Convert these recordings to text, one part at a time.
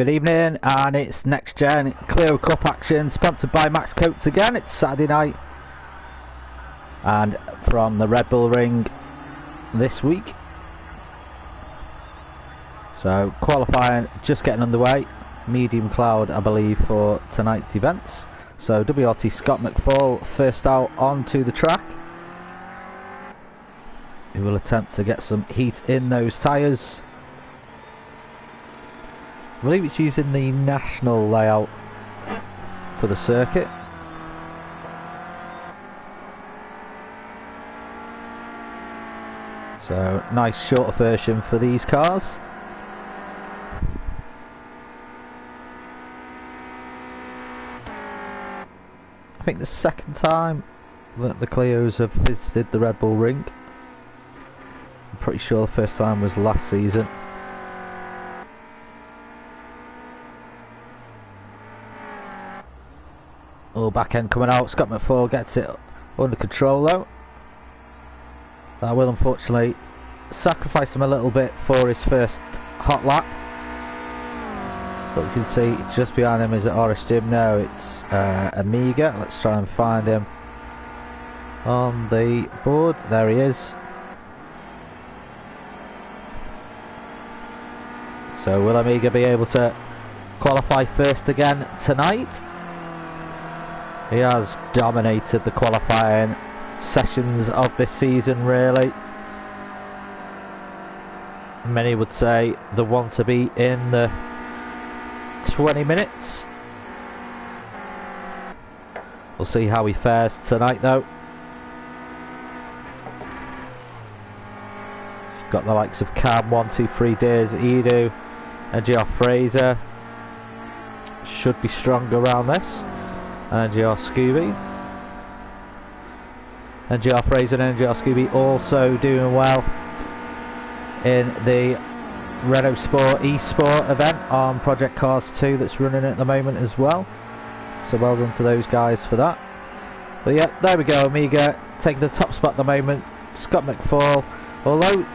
Good evening, and it's NXTGEN Clio Cup action, sponsored by Max Coats again. It's Saturday night, and from the Red Bull Ring this week. So qualifying just getting underway. Medium cloud, I believe, for tonight's events. So WRT Scott McFall first out onto the track. He will attempt to get some heat in those tyres. I believe it's using the national layout for the circuit. So nice shorter version for these cars. I think the second time that the Clios have visited the Red Bull Ring. I'm pretty sure the first time was last season. Oh, back end coming out. Scott McFall gets it under control though. That will unfortunately sacrifice him a little bit for his first hot lap. But you can see just behind him is at NXTGEN. No, it's Amiga. Let's try and find him on the board. There he is. So will Amiga be able to qualify first again tonight? He has dominated the qualifying sessions of this season, really. Many would say the one to be in the 20 minutes. We'll see how he fares tonight though. Got the likes of Cam, 1, 2, 3 days, Edu and GR Fraser. Should be strong around this. And GR Scooby. And GR Fraser and GR Scooby also doing well in the Renault Sport eSport event on Project Cars 2 that's running at the moment as well. So well done to those guys for that. But yeah, there we go. Amiga taking the top spot at the moment. Scott McFall, although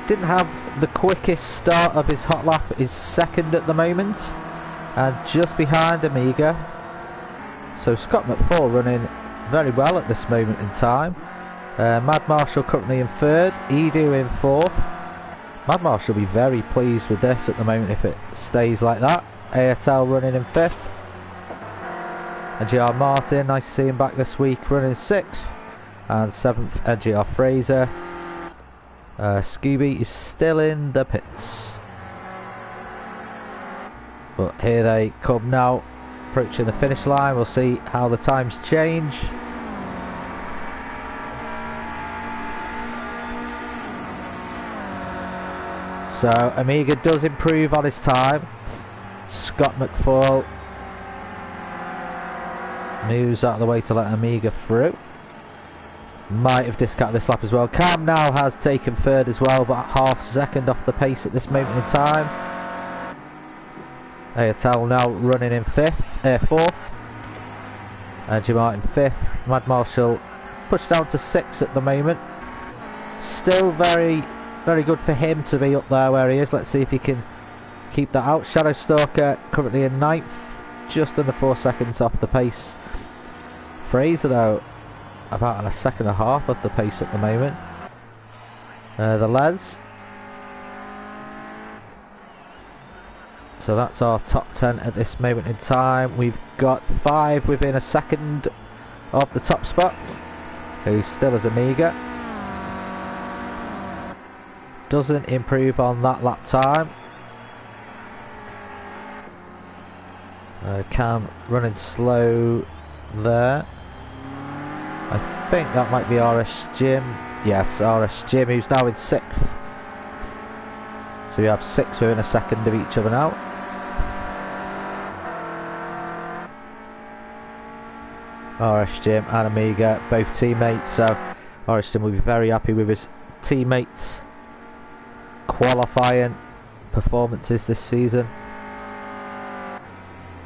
didn't have the quickest start of his hot lap, is second at the moment. And just behind Amiga. So Scott McFall running very well at this moment in time. Mad Marshall currently in third, Edu in fourth. Mad Marshall will be very pleased with this at the moment if it stays like that. ATL running in fifth. And GR Martin, nice to see him back this week, running sixth. And seventh, GR Fraser. Scooby is still in the pits. But here they come now. Approaching the finish line, we'll see how the times change. So Amiga does improve on his time. Scott McFall moves out of the way to let Amiga through. Might have discounted this lap as well. Cam now has taken third as well, but half second off the pace at this moment in time. ATL now running in fourth. Jim Martin fifth. Mad Marshall pushed down to sixth at the moment. Still very, very good for him to be up there where he is. Let's see if he can keep that out. Shadow Stalker currently in ninth, just under 4 seconds off the pace. Fraser though, about a second and a half of the pace at the moment. The Les. So that's our top 10 at this moment in time. We've got 5 within a second of the top spot, who still has Amiga. Doesn't improve on that lap time. Cam running slow there. I think that might be NXTGEN. Yes, NXTGEN, who's now in 6th. So we have 6 within a second of each other now. NXTGEN and Amiga, both teammates, so NXTGEN will be very happy with his teammates' qualifying performances this season.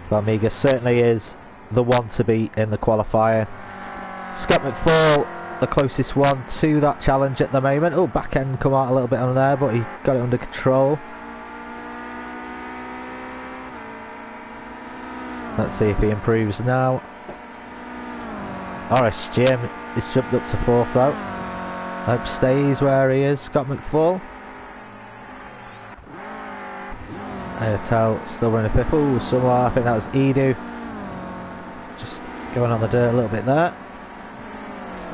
But Amiga certainly is the one to beat in the qualifying. Scott McFall, the closest one to that challenge at the moment. Oh, back end come out a little bit on there, but he got it under control. Let's see if he improves now. NXTGEN is jumped up to 4th though. Hope stays where he is. Scott McFall. Airtel still running 5th. Ooh, somewhere I think that was Edu. Just going on the dirt a little bit there.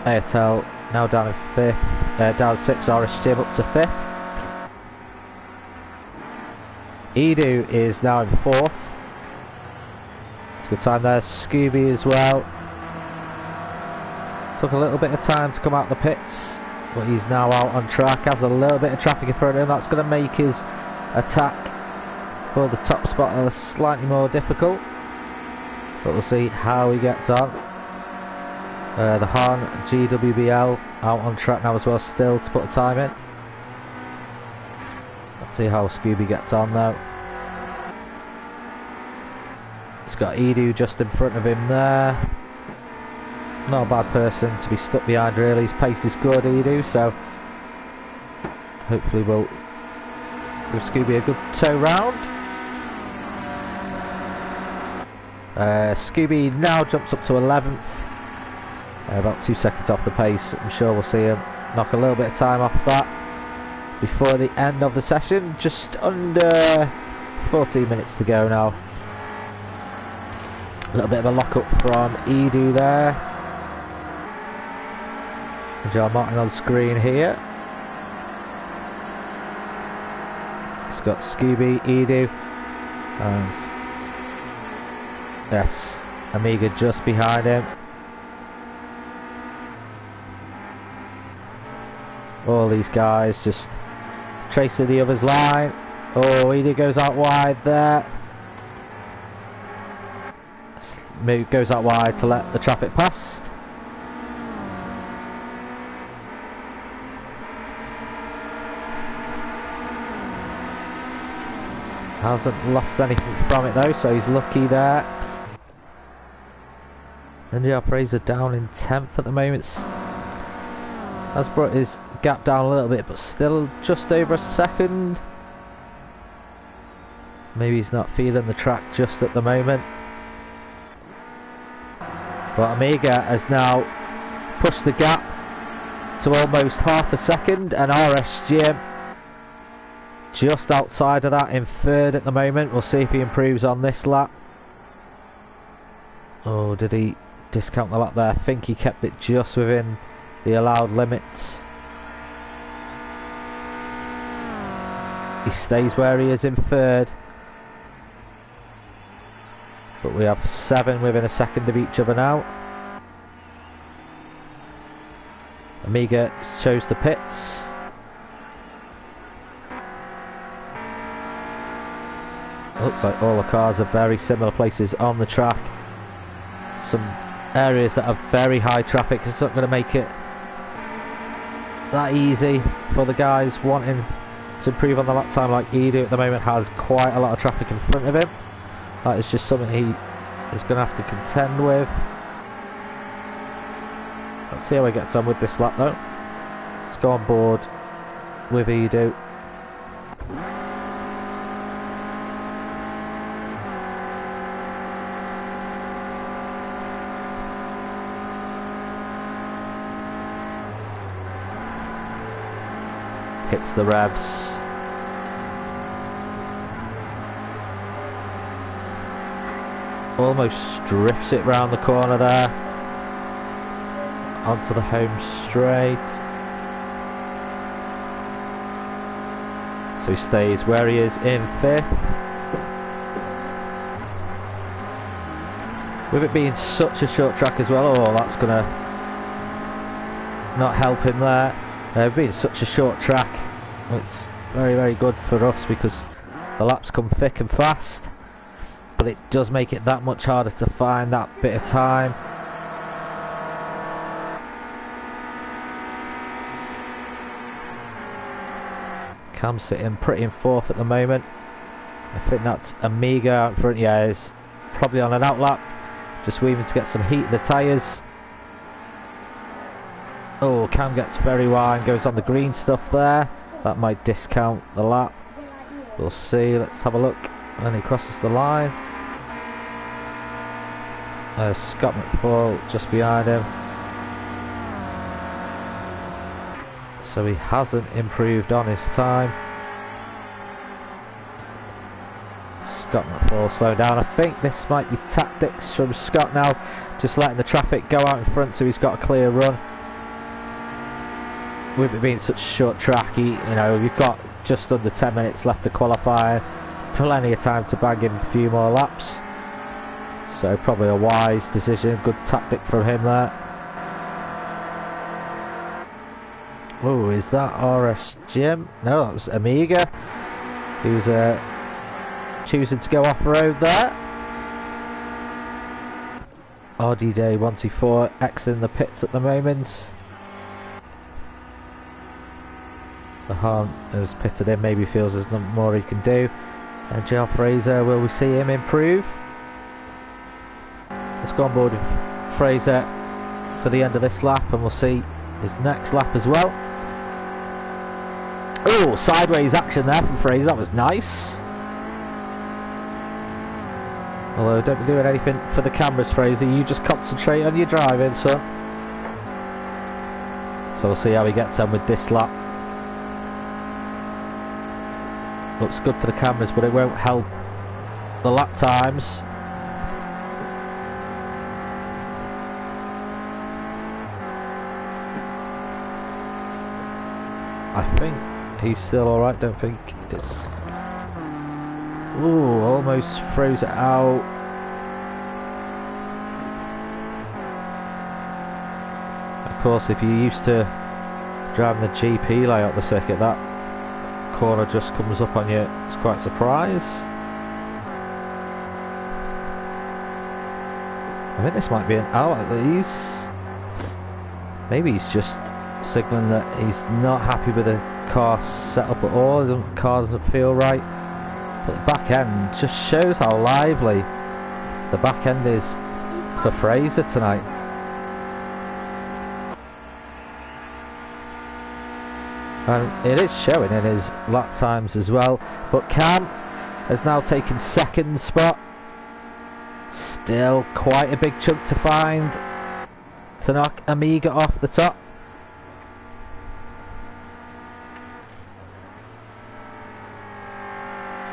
Airtel now down in 5th. Down 6th. NXTGEN up to 5th. Edu is now in 4th. It's a good time there. Scooby as well. Took a little bit of time to come out the pits, but he's now out on track. Has a little bit of traffic in front of him. That's going to make his attack for the top spot slightly more difficult, but we'll see how he gets on. The Han GWBL out on track now as well, still to put a time in. Let's see how Scooby gets on though. He's got Edu just in front of him there. Not a bad person to be stuck behind really. His pace is good, Edu, so hopefully we'll give Scooby a good tow round. Scooby now jumps up to 11th, about 2 seconds off the pace. I'm sure we'll see him knock a little bit of time off that before the end of the session. Just under 14 minutes to go now. A little bit of a lock up from Edu there. John Martin on screen here. It's got Scooby, Edu, and yes, Amiga just behind him. All these guys just tracing the other's line. Oh, Edu goes out wide there. Goes out wide to let the traffic past. Hasn't lost anything from it though, so he's lucky there. And yeah, Fraser down in 10th at the moment. Has brought his gap down a little bit, but still just over a second. Maybe he's not feeling the track just at the moment. But Amiga has now pushed the gap to almost half a second, and NXTGEN just outside of that in 3rd at the moment. We'll see if he improves on this lap. Oh, did he discount the lap there? I think he kept it just within the allowed limits. He stays where he is in 3rd. But we have 7 within a second of each other now. Amiga chose the pits. Looks like all the cars are very similar places on the track. Some areas that have very high traffic. It's not going to make it that easy for the guys wanting to improve on the lap time. Like Edu at the moment has quite a lot of traffic in front of him. That is just something he is going to have to contend with. Let's see how he gets on with this lap though. Let's go on board with Edu. Hits the revs. Almost drifts it round the corner there. Onto the home straight. So he stays where he is in 5th. With it being such a short track as well, oh, that's going to not help him there. Being such a short track, it's very, very good for us because the laps come thick and fast, but it does make it that much harder to find that bit of time. Cam's sitting pretty in 4th at the moment. I think that's Amiga out in front. Yeah, he's probably on an outlap, just weaving to get some heat in the tyres. Oh, Cam gets very wide and goes on the green stuff there. That might discount the lap. We'll see. Let's have a look when he crosses the line. Scott McFall just behind him. So he hasn't improved on his time. Scott McFall slowing down. I think this might be tactics from Scott now, just letting the traffic go out in front so he's got a clear run. With it being such a short track, you've got just under 10 minutes left to qualify. Plenty of time to bag in a few more laps. So probably a wise decision, good tactic from him there. Oh, is that NXTGEN? No, that was Amiga. He was choosing to go off-road there. RD 124 X in the pits at the moment. The Hahn has pitted in, maybe feels there's nothing more he can do. And J.R. Fraser, will we see him improve? Let's go on board with Fraser for the end of this lap, and we'll see his next lap as well. Oh, sideways action there from Fraser, that was nice. Although don't be doing anything for the cameras, Fraser, you just concentrate on your driving, son. So we'll see how he gets on with this lap. Looks good for the cameras, but it won't help the lap times. I think he's still alright, don't think it's... Ooh, almost throws it out. Of course, if you're used to driving the GP layout the circuit, that corner just comes up on you. It's quite a surprise. I think this might be an out. Maybe he's just signalling that he's not happy with the car setup at all. The car doesn't feel right. But the back end just shows how lively the back end is for Fraser tonight. And it is showing in his lap times as well. But Cam has now taken second spot. Still quite a big chunk to find to knock Amiga off the top.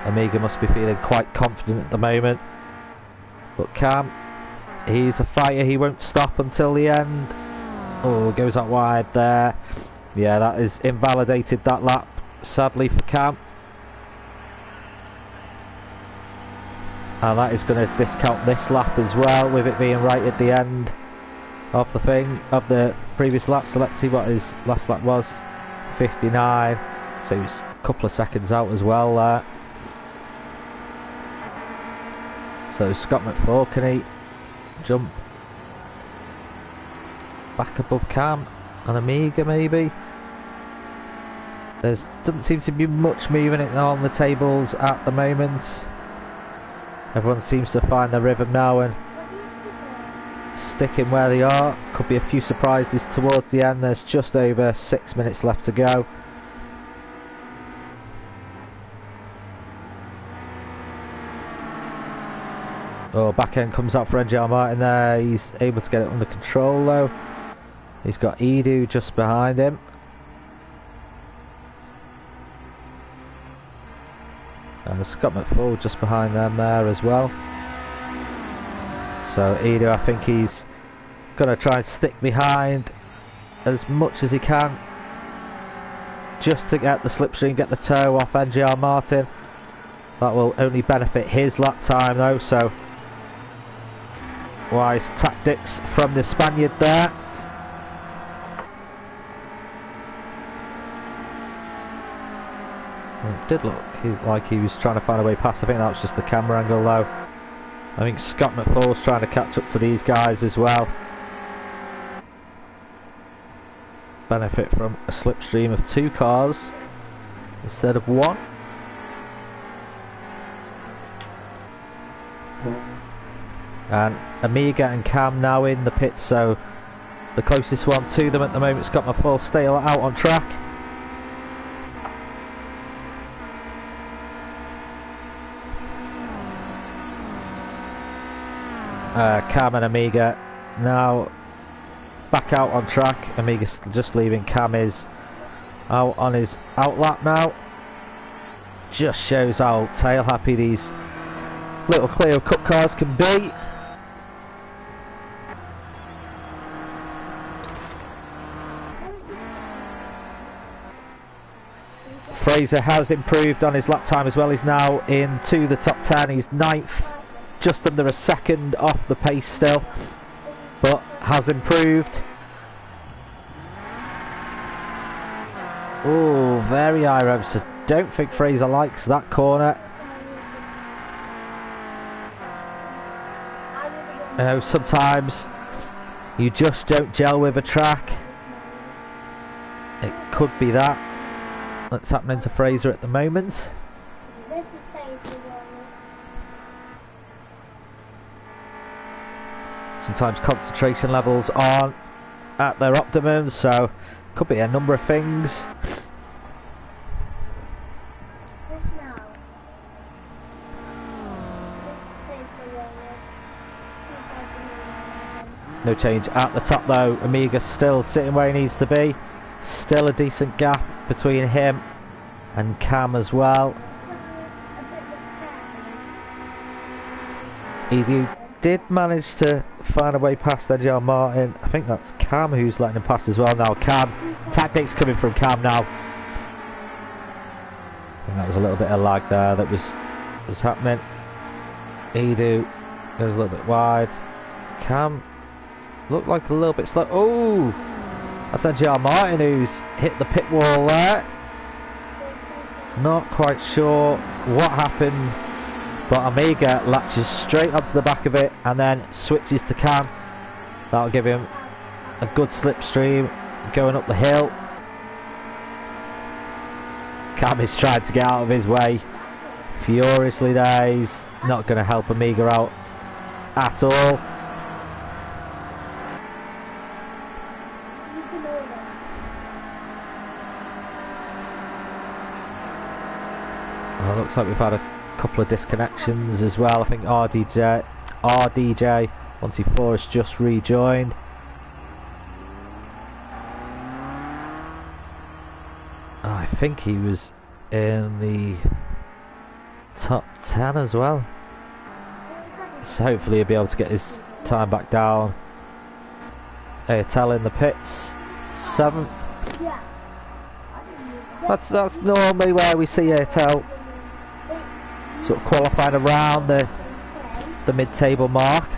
Amiga must be feeling quite confident at the moment. But Cam, he's a fighter, he won't stop until the end. Oh, goes out wide there. Yeah, that has invalidated that lap, sadly for Cam. And that is going to discount this lap as well, with it being right at the end of the previous lap. So let's see what his last lap was. 59. So he's a couple of seconds out as well there. So Scott McFall, can he jump back above Cam and Amiga maybe? There doesn't seem to be much moving on the tables at the moment. Everyone seems to find their rhythm now and sticking where they are. Could be a few surprises towards the end. There's just over 6 minutes left to go. Oh, back end comes out for NGR Martin there. He's able to get it under control though. He's got Edu just behind him. And Scott McFall just behind them there as well. So Edu, I think he's going to try and stick behind as much as he can, just to get the slipstream, get the toe off NGR Martin. That will only benefit his lap time though, so wise tactics from the Spaniard there. It did look like he was trying to find a way past. I think that was just the camera angle though. I think Scott McFall's trying to catch up to these guys as well. Benefit from a slipstream of 2 cars instead of 1. And Amiga and Cam now in the pits, so the closest one to them at the moment, Scott McFall, still out on track. Cam and Amiga now back out on track. Amiga's just leaving. Cam is out on his outlap now. Just shows how tail happy these little Clio Cup cars can be. Fraser has improved on his lap time as well. He's now into the top 10. He's 9th, just under a second off the pace still, but has improved. Oh, very high revs. I don't think Fraser likes that corner. Sometimes you just don't gel with a track. It could be that. That's happening to Fraser at the moment. This is safe. Sometimes concentration levels aren't at their optimum, so could be a number of things. No change at the top though. Amiga still sitting where he needs to be. Still a decent gap between him and Cam as well. He did manage to find a way past NGR Martin. I think that's Cam who's letting him pass as well now. Cam, tactics coming from Cam now. I think that was a little bit of lag there that was happening. Edu goes a little bit wide. Cam looked like a little bit slow. Oh, that's NGR Martin who's hit the pit wall there. Not quite sure what happened, but Amiga latches straight onto the back of it and then switches to Cam. That'll give him a good slipstream going up the hill. Cam is trying to get out of his way furiously there. He's not going to help Amiga out at all. Well, looks like we've had a couple of disconnections as well. I think RDJ 124 has just rejoined. I think he was in the top 10 as well, so hopefully he'll be able to get his time back down. Airtel in the pits, 7th. That's normally where we see Airtel sort of qualifying around the mid-table mark.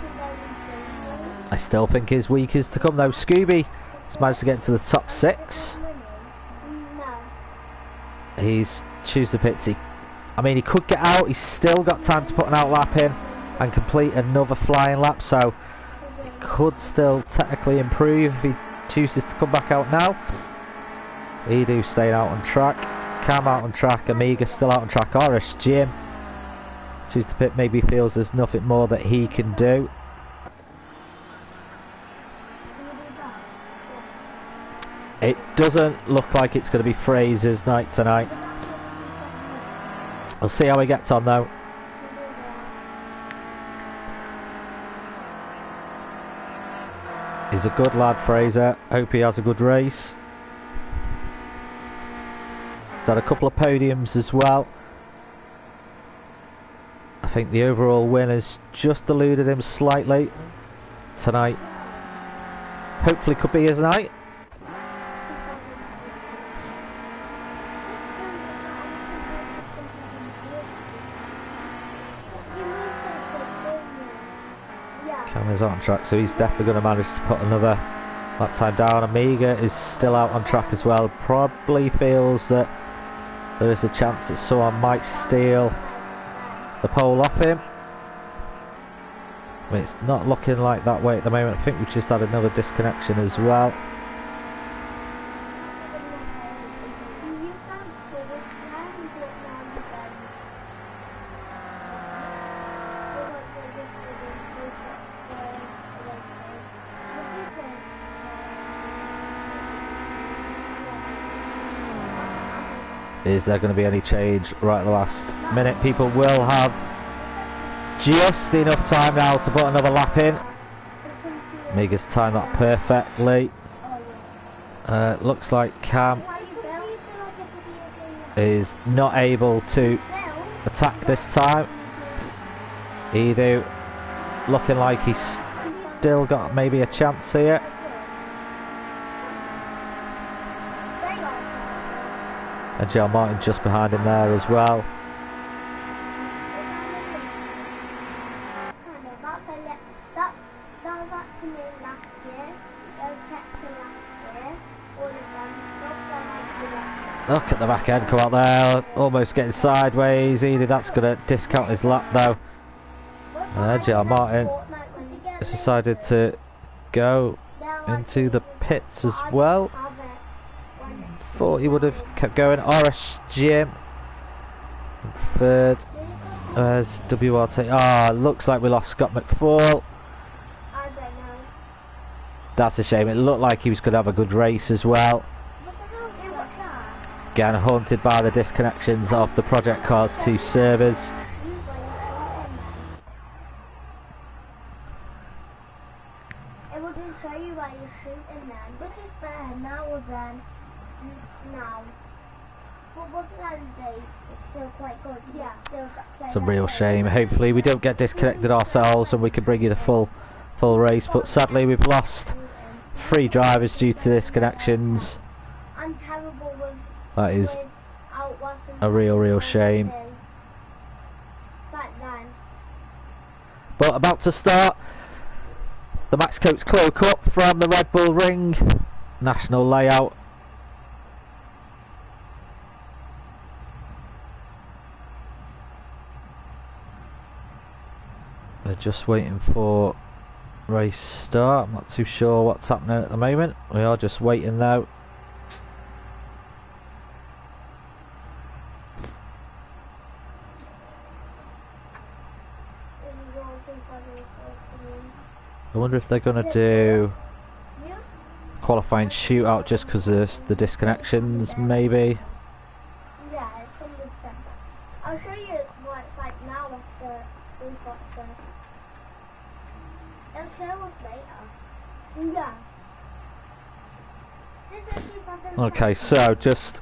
I still think his week is to come though. Scooby has managed to get into the top 6. He's choose the pits. I mean, he could get out. He's still got time to put an outlap in and complete another flying lap, so he could still technically improve if he chooses to come back out now. Edu staying out on track. Cam out on track. Amiga still out on track. RSGen choose the pit. Maybe feels there's nothing more that he can do. It doesn't look like it's going to be Fraser's night tonight. We'll see how he gets on though. He's a good lad, Fraser. Hope he has a good race. He's had a couple of podiums as well. I think the overall win has just eluded him slightly tonight. Hopefully could be his night. Cam is on track, so he's definitely going to manage to put another lap time down. Amiga is still out on track as well. Probably feels that there is a chance that someone might steal the pole off him. I mean, it's not looking like that way at the moment. I think we've just had another disconnection as well. Is there going to be any change right at the last minute? People will have just enough time now to put another lap in. Mega's timed that perfectly. Looks like Cam is not able to attack this time. Edu looking like he's still got maybe a chance here. And John Martin just behind him there as well. Look at the back end come out there, almost getting sideways. Edu, that's going to discount his lap though. John Martin has decided to go into the pits as well. Thought he would have kept going. NXTGEN third. There's WRT. Looks like we lost Scott McFall. That's a shame. It looked like he was going to have a good race as well. Again, haunted by the disconnections of the Project Cars 2 servers. It wouldn't show you where you're shooting then, but it's there now or then. Now. But what's that days? It's still quite good. Yeah, still got It's a real shame. Hopefully we don't get disconnected ourselves and we can bring you the full race. But sadly we've lost 3 drivers due to disconnections. I'm terrible with. That is a real shame. But about to start the Max Coates Clio Cup from the Red Bull Ring national layout. We're just waiting for race start. I'm not too sure what's happening at the moment. We are just waiting now. I wonder if they're going to do qualifying shootout just because of the disconnections, maybe. Yeah, it's 100%. I'll show you what it's like now after we've got some. It'll show us later. Yeah. This is 2000. Okay, so just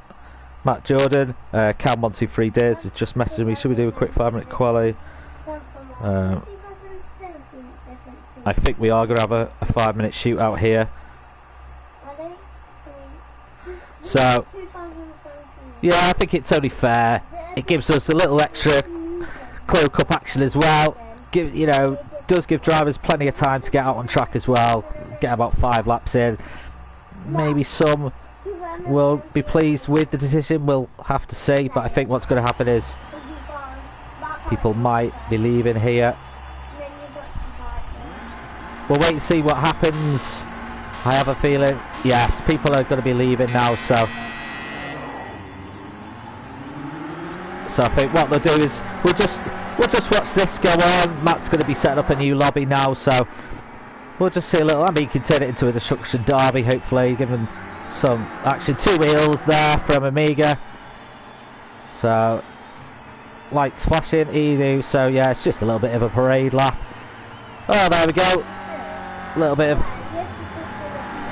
Matt Jordan, Cam 123 days has just messaged me. Should we do a quick 5-minute quali? I think we are going to have a 5-minute shootout here. So, yeah, I think it's only fair. It gives us a little extra Clio Cup action as well. Does give drivers plenty of time to get out on track as well. Get about 5 laps in. Maybe some will be pleased with the decision. We'll have to see. But I think what's going to happen is people might be leaving here. We'll wait and see what happens. I have a feeling, yes, people are going to be leaving now, so I think what they'll do is we'll just watch this go on. Matt's going to be setting up a new lobby now, so we'll just see a little. I mean, you can turn it into a destruction derby, hopefully, give them some action. 2 wheels there from Amiga, so lights flashing, Edu. So yeah, it's just a little bit of a parade lap. Oh, there we go. A little bit of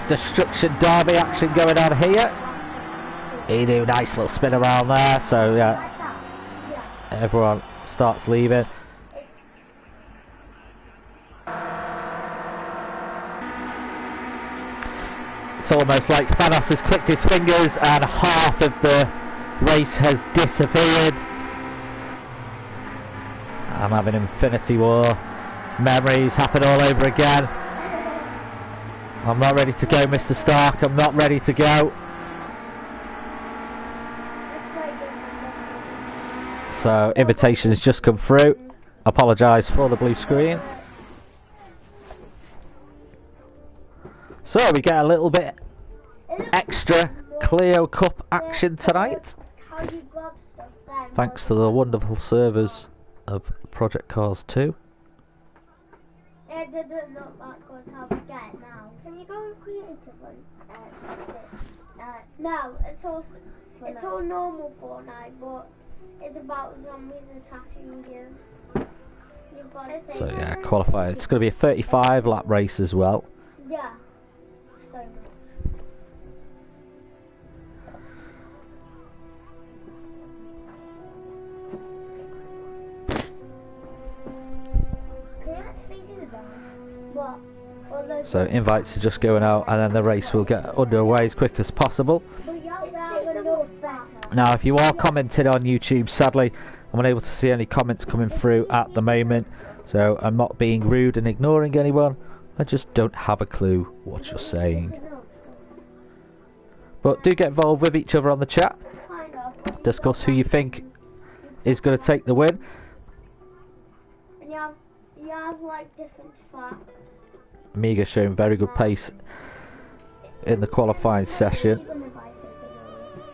destruction derby action going on here. Edu, nice little spin around there. So yeah, everyone starts leaving. It's almost like Thanos has clicked his fingers and half of the race has disappeared. I'm having Infinity War memories happen all over again. I'm not ready to go, Mr. Stark. I'm not ready to go. So, invitation has just come through. Apologise for the blue screen. So, we get a little bit extra Clio Cup action tonight. Thanks to the wonderful servers of Project Cars 2. It didn't look that good. How we get it now? Can you go and creative no, it's all normal Fortnite, but it's about zombies attacking you. So yeah, qualified. It's going to be a 35 lap race as well. Yeah. So much. Can you actually do that? What? So invites are just going out, and then the race will get underway as quick as possible. Now, if you are commenting on YouTube, sadly, I'm unable to see any comments coming through at the moment. So I'm not being rude and ignoring anyone. I just don't have a clue what you're saying. But do get involved with each other on the chat. Discuss who you think is going to take the win. And you have like different flaps. Amiga showing very good pace in the qualifying session.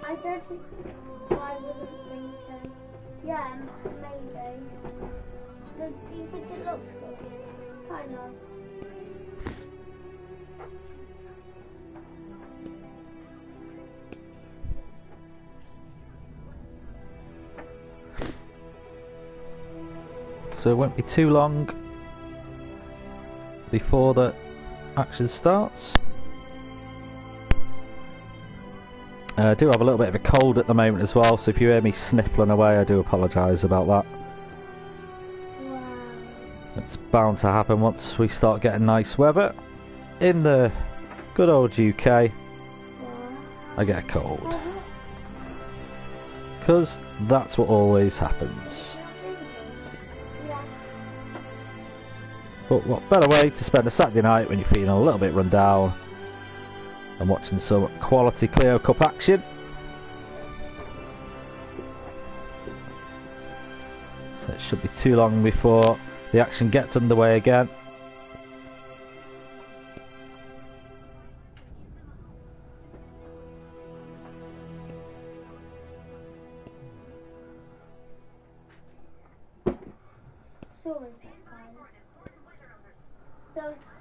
I don't think I wasn't thinking. Yeah, maybe. Do you think it looks good? Kind of. So it won't be too long before the action starts. I do have a little bit of a cold at the moment as well, so if you hear me sniffling away, I do apologise about that. Wow. It's bound to happen once we start getting nice weather. In the good old UK, I get a cold. Because that's what always happens. But what better way to spend a Saturday night when you're feeling a little bit run down and watching some quality Clio Cup action. So it shouldn't be too long before the action gets underway again.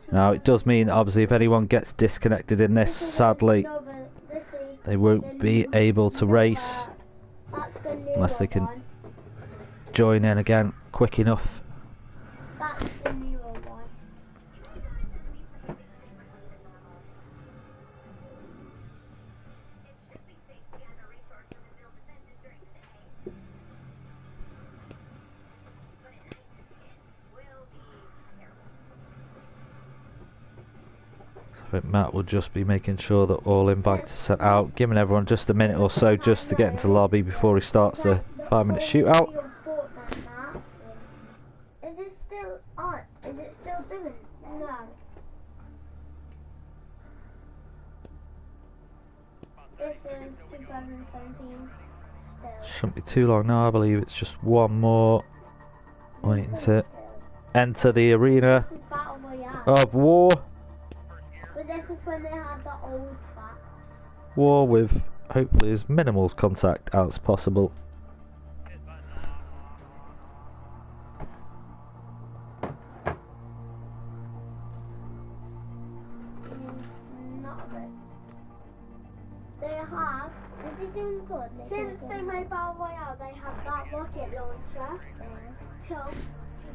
Now it does mean obviously if anyone gets disconnected in this, sadly they won't be able to race unless they can join in again quick enough. That's the newer one. I think Matt will just be making sure that all invites are sent out, giving everyone just a minute or so just to get into the lobby before he starts the 5-minute shootout. Is it still on? Is it still doing it? No. This is 2017 still. Shouldn't be too long now, I believe it's just one more waiting to enter the arena This is Battle Royale. of war. But this is when they had the old flaps. War with hopefully as minimal contact as possible. Not a bit. They have. Is he doing good? Since they made Battle Royale, they have that rocket launcher.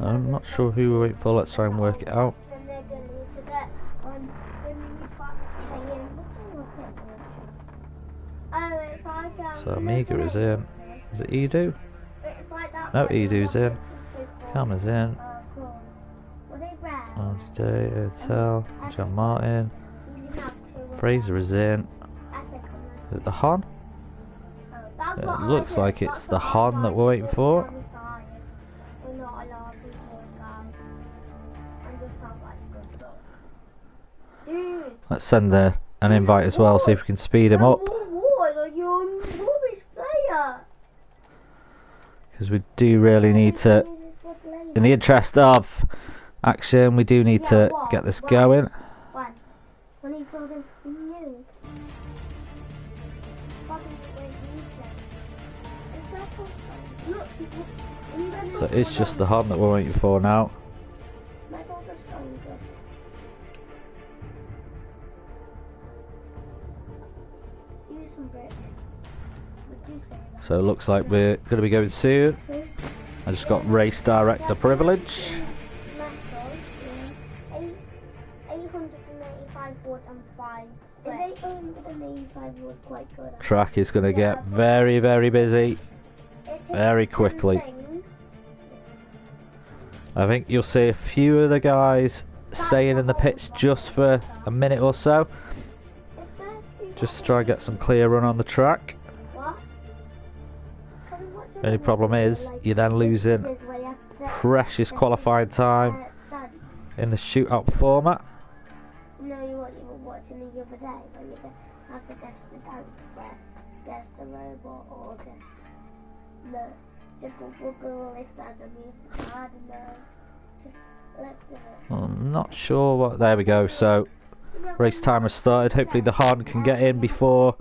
I'm not sure who we're waiting for, let's try and work it out. Then they deleted it when the new flaps came in. Oh, it's like So Amiga is in. Is it Edu? It's like that. No, Edu's in. Cameron's in. Cool. Were they red? RJ, Hotel, John Martin. You can have two. Fraser is in. Is it the Hon? It looks like it's the Hon that we're waiting for. We're not allowed to go. And just have like good stuff. Dude. Let's send an invite as well, see if we can speed him up. You're a rubbish player. Because we do really need to, in the interest of action, we do need to get this going. When he goes into new. So it's just the Hon that we're waiting for now. So it looks like we're going to be going soon. I just got race director privilege. 885 wood and 5. Is 885 wood quite good? Track is going to get very, very busy very quickly. I think you'll see a few of the guys staying in the pits just for a minute or so, just to try and get some clear run on the track. The only problem is you're then losing precious qualifying time in the shootout format. No, you were watching the other day when you have to guess the dance, guess the robot or guess the jiggle if that's a new. I don't know. Just let's do it. I'm not sure what. There we go. So race timer started. Hopefully the Harden can get in before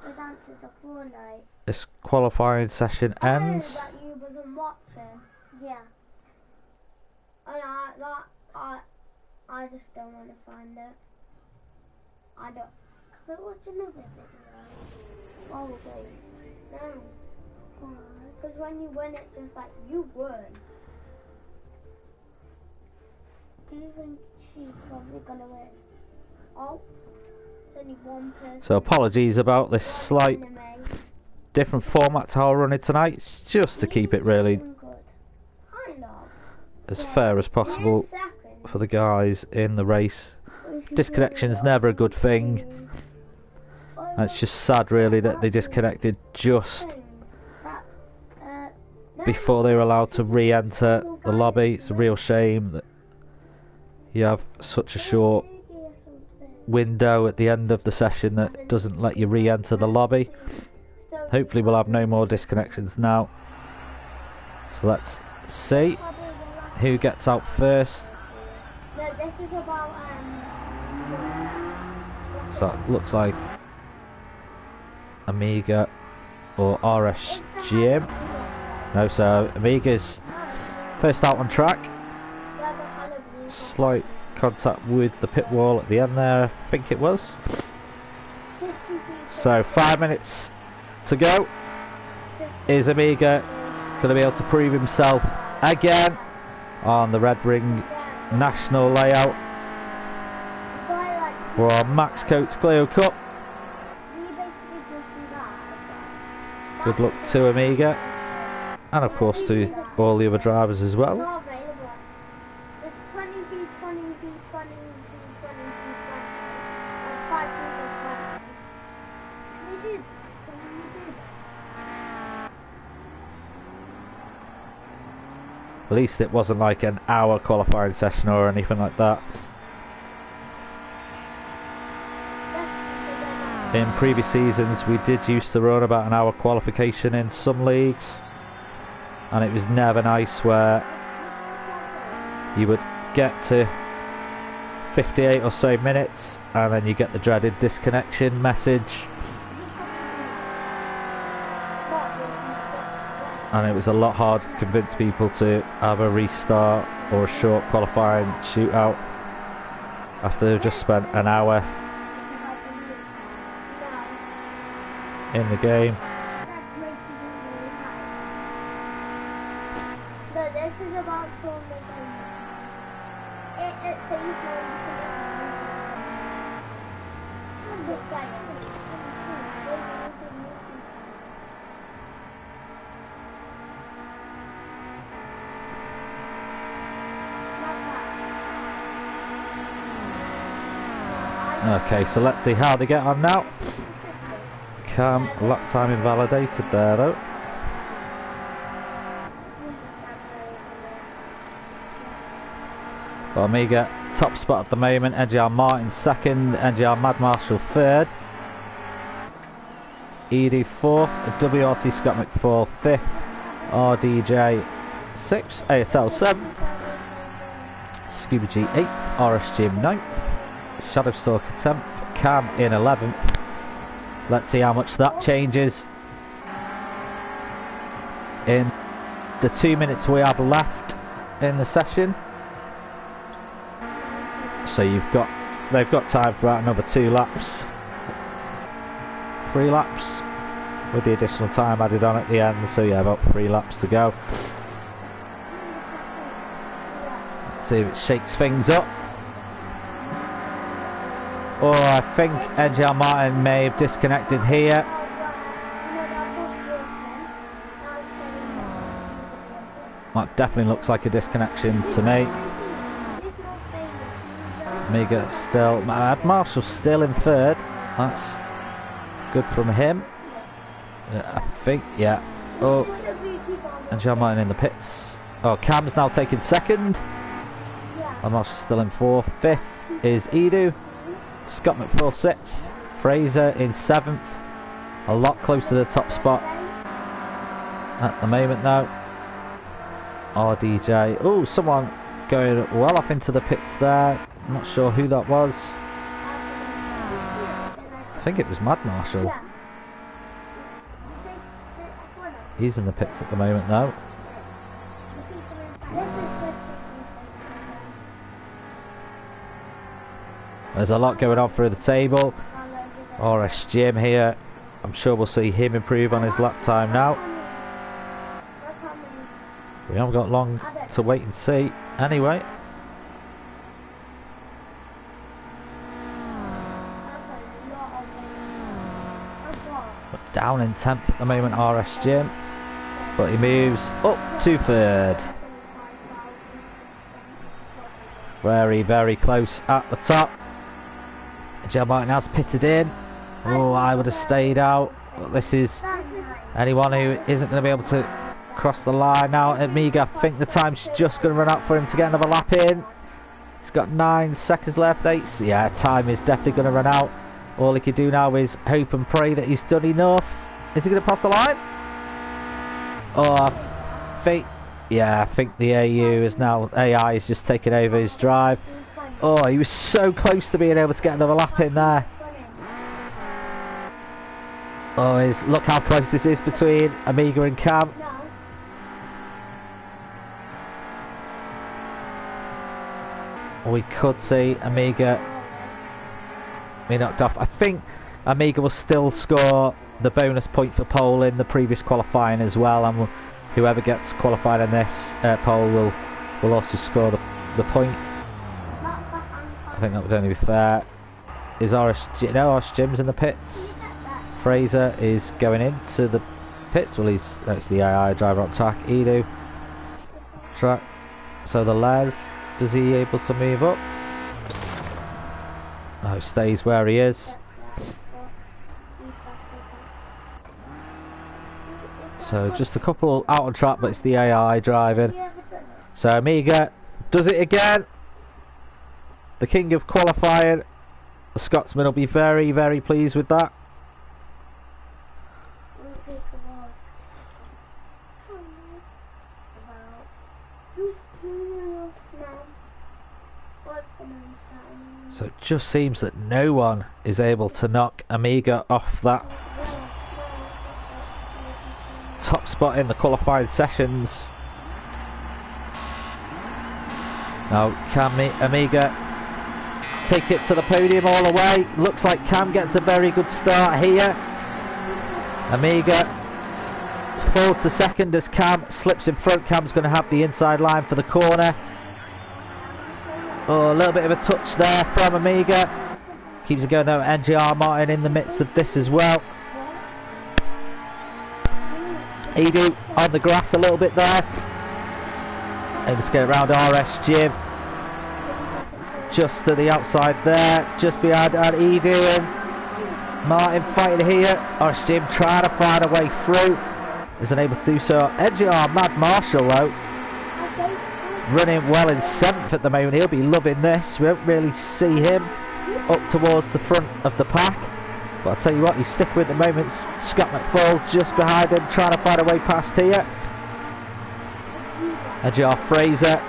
this qualifying session ends. That you wasn't watching. Yeah. And I just don't want to find it. I don't. Can we watch another video? Oh, wait. No. Because when you win, it's just like, you won. Do you think she's probably going to win? Oh. It's only one person. So apologies about this slight different format to how I run it tonight. It's just to keep it really as fair as possible for the guys in the race. Disconnection's never a good thing. And it's just sad really that they disconnected just before they were allowed to re-enter the lobby. It's a real shame that you have such a short window at the end of the session that doesn't let you re-enter the lobby. Hopefully we'll have no more disconnections now. So let's see who gets out first. So it looks like Amiga or NXTGEN. No, so Amiga's first out on track. Slight contact with the pit wall at the end there, I think it was. So 5 minutes to go. Is Amiga going to be able to prove himself again on the Red Ring National layout for our Max Coates Clio Cup? Good luck to Amiga, and of course to all the other drivers as well. At least it wasn't like an hour qualifying session or anything like that. In previous seasons we did used to run about an hour qualification in some leagues, and it was never nice where you would get to 58 or so minutes and then you get the dreaded disconnection message, and it was a lot harder to convince people to have a restart or a short qualifying shootout after they've just spent an hour in the game. But this is about Okay, so let's see how they get on now. Cam, lap time invalidated there though. Well, Amiga top spot at the moment, NGR Martin second, NGR Mad Marshall third, ED fourth, WRT Scott McFall fifth, RDJ sixth, ASL seventh, Scuba G eighth, RS Jim ninth, Shadowstalker 10th, Cam in 11th. Let's see how much that changes in the 2 minutes we have left in the session. So they've got time for about another 2 laps, 3 laps with the additional time added on at the end. So yeah, about 3 laps to go. See if it shakes things up. Or I think NGR Martin may have disconnected here. That definitely looks like a disconnection to me. Amiga still, Mad Marshall still in third. That's good from him. I think, yeah. Oh, NGR Martin in the pits. Oh, Cam's now taking second. Mad Marshall's still in fourth. Fifth is Edu. Scott McFall sixth. Fraser in seventh. A lot closer to the top spot at the moment now. RDJ. Oh, someone going well up into the pits there. I'm not sure who that was. I think it was Mad Marshall. He's in the pits at the moment now. There's a lot going on through the table. RS Jim here. I'm sure we'll see him improve on his lap time now. We haven't got long to wait and see anyway. But down in 10th at the moment, RS Jim. But he moves up to third. Very, very close at the top. Joe Martin has pitted in. Oh, I would have stayed out. But this is anyone who isn't going to be able to cross the line now. Amiga, I think the time's just going to run out for him to get another lap in. He's got 9 seconds left. 8. Yeah, time is definitely going to run out. All he can do now is hope and pray that he's done enough. Is he going to pass the line? Oh, I think, yeah, I think the AI is just taking over his drive. Oh, he was so close to being able to get another lap in there. Oh, look how close this is between Amiga and Cam. We could see Amiga be knocked off. I think Amiga will still score the bonus point for pole in the previous qualifying as well, and whoever gets qualified in this pole will also score the point. I think that would only be fair. Is RS Jim's in the pits. Fraser is going into the pits. Well, it's the AI driver on track. Edu track. So the Les, is he able to move up? No, stays where he is. So just a couple out on track, but it's the AI driving. So Amiga does it again. The king of qualifying. The Scotsman will be very, very pleased with that. So it just seems that no one is able to knock Amiga off that top spot in the qualifying sessions. Now can Amiga take it to the podium all the way? Looks like Cam gets a very good start here. Amiga falls to second as Cam slips in front. Cam's going to have the inside line for the corner. Oh, a little bit of a touch there from Amiga. Keeps it going though. NGR Martin in the midst of this as well. Edu on the grass a little bit there. Able to get around RS Jim. Just to the outside there. Just behind Edu and Martin fighting here. RS Jim trying to find a way through. Isn't able to do so. NGR Mad Marshall though, running well in 7th at the moment. He'll be loving this. We don't really see him up towards the front of the pack, but I'll tell you what, he's sticking with the moment. Scott McFall just behind him, trying to find a way past here. NGR Fraser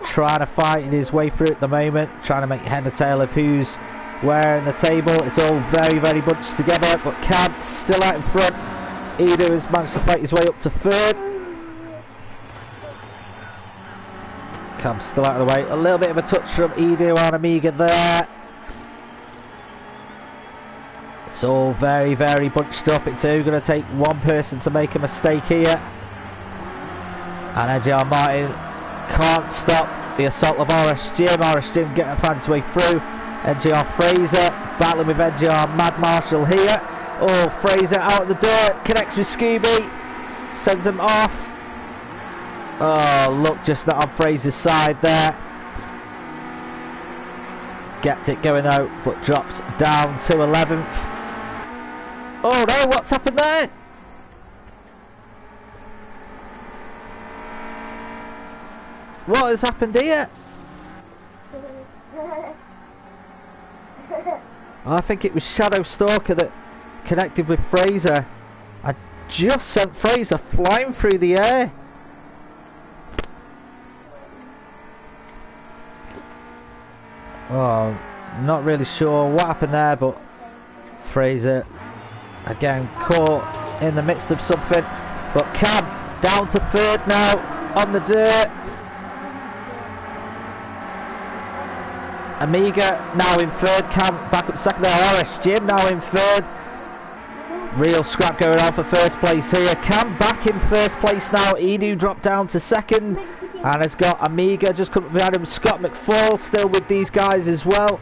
trying to fight his way through at the moment, trying to make head and tail of who's where in the table. It's all very, very bunched together, but Cam still out in front. Edu has managed to fight his way up to 3rd. Cam's still out of the way. A little bit of a touch from Edu on Amiga there. It's all very, very bunched up. It's only going to take one person to make a mistake here. And NGR Martin can't stop the assault of RSGM. RSGM getting finds its way through. NGR Fraser battling with NGR Mad Marshall here. Oh, Fraser out of the dirt, connects with Scooby, sends him off. Oh, look, just not on Fraser's side there. Gets it going out, but drops down to 11th. Oh no, what's happened there? What has happened here? I think it was Shadow Stalker that connected with Fraser. I just sent Fraser flying through the air. Oh, not really sure what happened there, but Fraser again caught in the midst of something. But Cam down to third now on the dirt. Amiga now in third, Cam back up second there, RSGM now in third. Real scrap going on for first place here. Cam back in first place now. Edu dropped down to second and has got Amiga just coming behind him. Scott McFall still with these guys as well.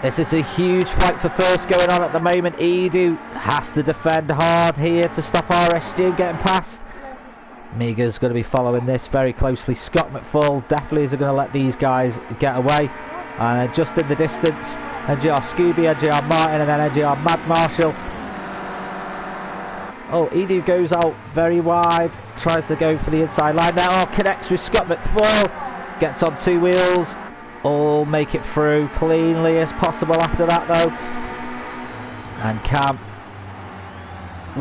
This is a huge fight for first going on at the moment. Edu has to defend hard here to stop RSGM getting past. Amiga's going to be following this very closely. Scott McFall definitely isn't going to let these guys get away. And just in the distance, NGR Scooby, NGR Martin, and then NGR Mad Marshall. Oh, Edu goes out very wide, tries to go for the inside line now. Oh, connects with Scott McFall, gets on two wheels. All make it through cleanly as possible after that though. And Cam,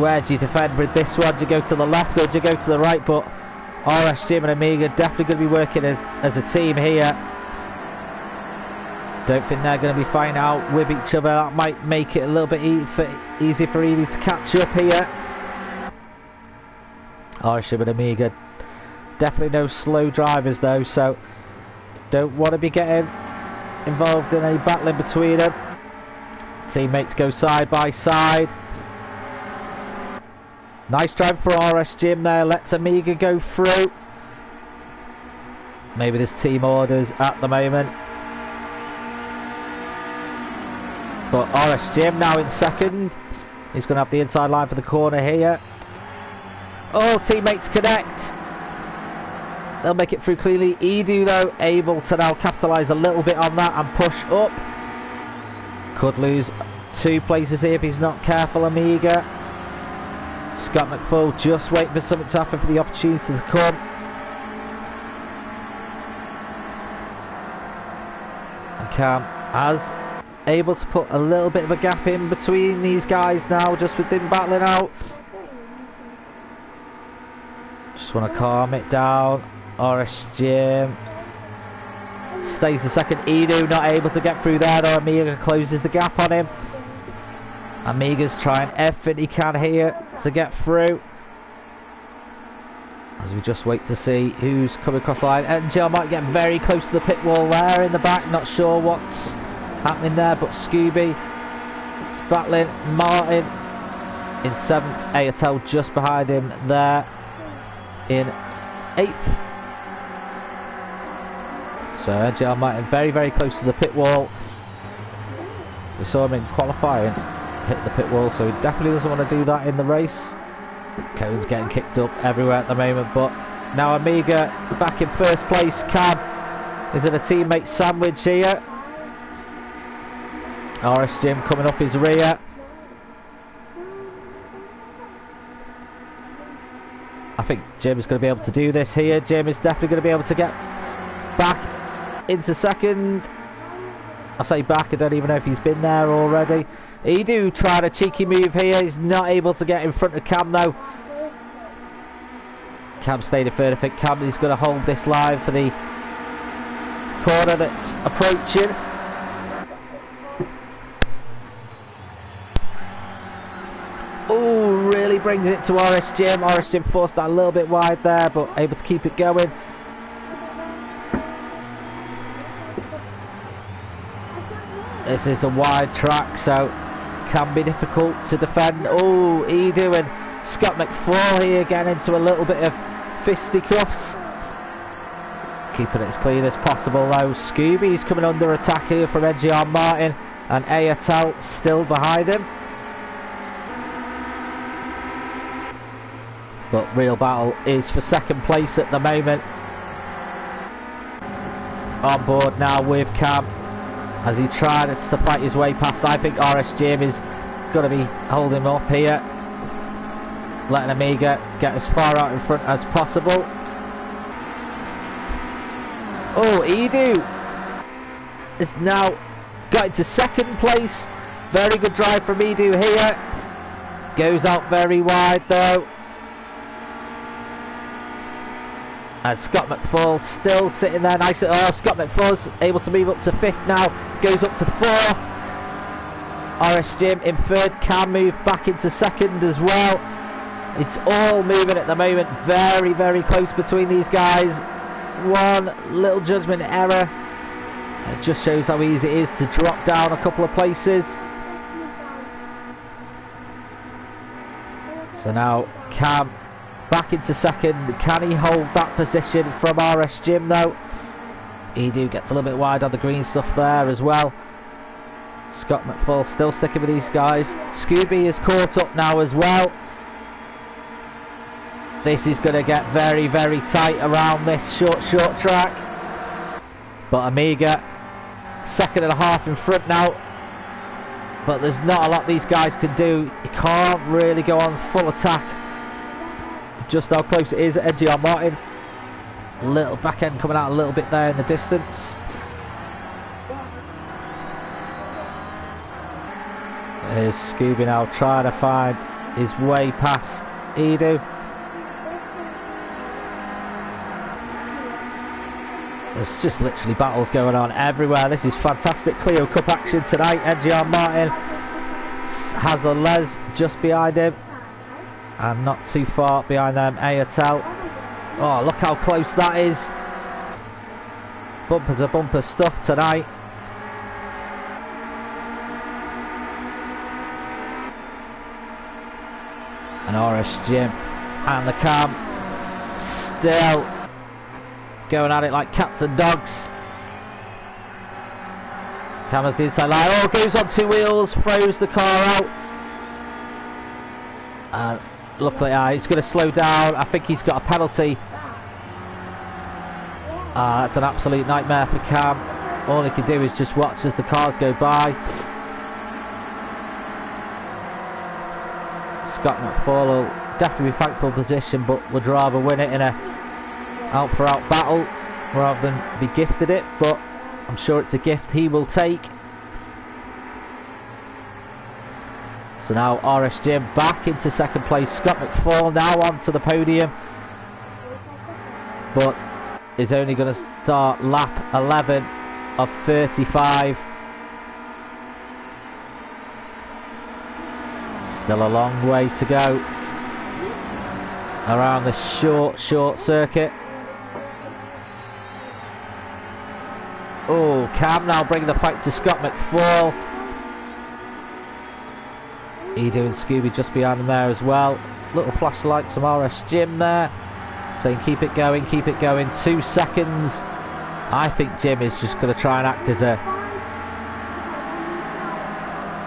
where do you defend with this one? Do you go to the left or do you go to the right? But RSGM and Amiga definitely going to be working as a team here. Don't think they're going to be fighting out with each other. That might make it a little bit easier for Edu to catch up here. RSGM and Amiga, definitely no slow drivers though, so don't want to be getting involved in any battling between them. Teammates go side by side. Nice drive for RSGM there, lets Amiga go through. Maybe there's team orders at the moment. But RSGM now in second. He's going to have the inside line for the corner here. Oh, teammates connect. They'll make it through cleanly. Edu though, able to now capitalise a little bit on that and push up. Could lose 2 places here if he's not careful, Amiga. Scott McFall just waiting for something to happen for the opportunity to come. And Cam has able to put a little bit of a gap in between these guys now, just with him battling out. Just want to calm it down. RSGM stays the second. Edu not able to get through there though. Amiga closes the gap on him. Amiga's trying everything he can here to get through. As we just wait to see who's coming across the line. NGR might get very close to the pit wall there in the back. Not sure what's happening there, but Scooby is battling Martin in 7th. Ayatel just behind him there in 8th. So NGR Martin very close to the pit wall. We saw him in qualifying hit the pit wall, so he definitely doesn't want to do that in the race. Cone's getting kicked up everywhere at the moment, but now Amiga back in first place. Cam is in a teammate sandwich here. RSGM coming up his rear. I think Jim is going to be able to do this here. Jim is definitely going to be able to get back into second. I say back, I don't even know if he's been there already. Edu tried a cheeky move here. He's not able to get in front of Cam though. Cam stayed in third. I think Cam is going to hold this line for the corner that's approaching. Oh, really brings it to RSGM. RSGM forced that a little bit wide there, but able to keep it going. This is a wide track, so can be difficult to defend. Oh, Edu and Scott McFall here getting into a little bit of fisticuffs. Keeping it as clean as possible though. Scooby's coming under attack here from NGR Martin, and Ayatel still behind him. But real battle is for second place at the moment. On board now with Cam as he tried to fight his way past. I think NXTGEN is going to be holding him up here, letting Amiga get as far out in front as possible. Oh, Edu is now got into second place. Very good drive from Edu here. Goes out very wide though. And Scott McFall still sitting there nice. Oh, Scott McFall's able to move up to fifth now. Goes up to fourth. NXTGEN in third. Can move back into second as well. It's all moving at the moment. Very, very close between these guys. One little judgment error. It just shows how easy it is to drop down a couple of places. So now Cam back into second. Can he hold that position from NXTGEN though? Edu gets a little bit wide on the green stuff there as well. Scott McFall still sticking with these guys. Scooby is caught up now as well. This is going to get very, very tight around this short track. But Amiga, second and a half in front now. But there's not a lot these guys can do. You can't really go on full attack. Just how close it is at NGR Martin. Little back end coming out a little bit there in the distance. There's Scooby now trying to find his way past Edu. There's just literally battles going on everywhere. This is fantastic Clio Cup action tonight. NGR Martin has the Les just behind him. And not too far behind them, Ayatel. Oh, look how close that is. Bumper to bumper stuff tonight. And NXTGEN and the Cam still going at it like cats and dogs. Cam has the inside line. Oh, goes on two wheels, throws the car out. And luckily, he's going to slow down. I think he's got a penalty. That's an absolute nightmare for Cam. All he can do is just watch as the cars go by. Scott McFall will definitely be thankful position, but would rather win it in a out-for-out battle rather than be gifted it. But I'm sure it's a gift he will take. So now NXTGEN back into second place. Scott McFall now onto the podium, but is only going to start lap 11 of 35. Still a long way to go around this short circuit. Oh, Cam now bringing the fight to Scott McFall. Edu and Scooby just behind him there as well. Little flashlights from NXTGEN there saying keep it going, keep it going. 2 seconds. I think Jim is just going to try and act as a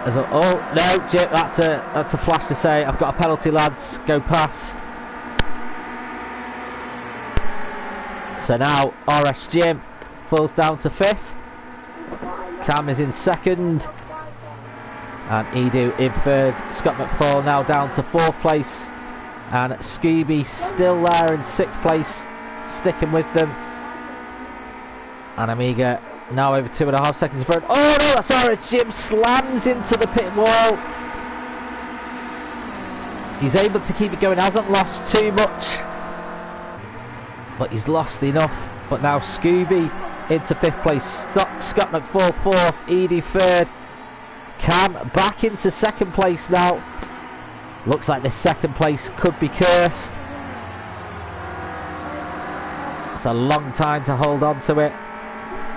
oh no, Jim, that's a flash to say I've got a penalty, lads, go past. So now NXTGEN falls down to 5th. Cam is in 2nd. And Edu in 3rd. Scott McFall now down to 4th place. And Scooby still there in 6th place, sticking with them. And Amiga now over 2.5 seconds in front. Oh no, that's NXTGEN, slams into the pit wall. He's able to keep it going, hasn't lost too much, but he's lost enough. But now Scooby into 5th place, Scott McFall 4th, Edu 3rd. Cam back into 2nd place now. Looks like this 2nd place could be cursed. It's a long time to hold on to it,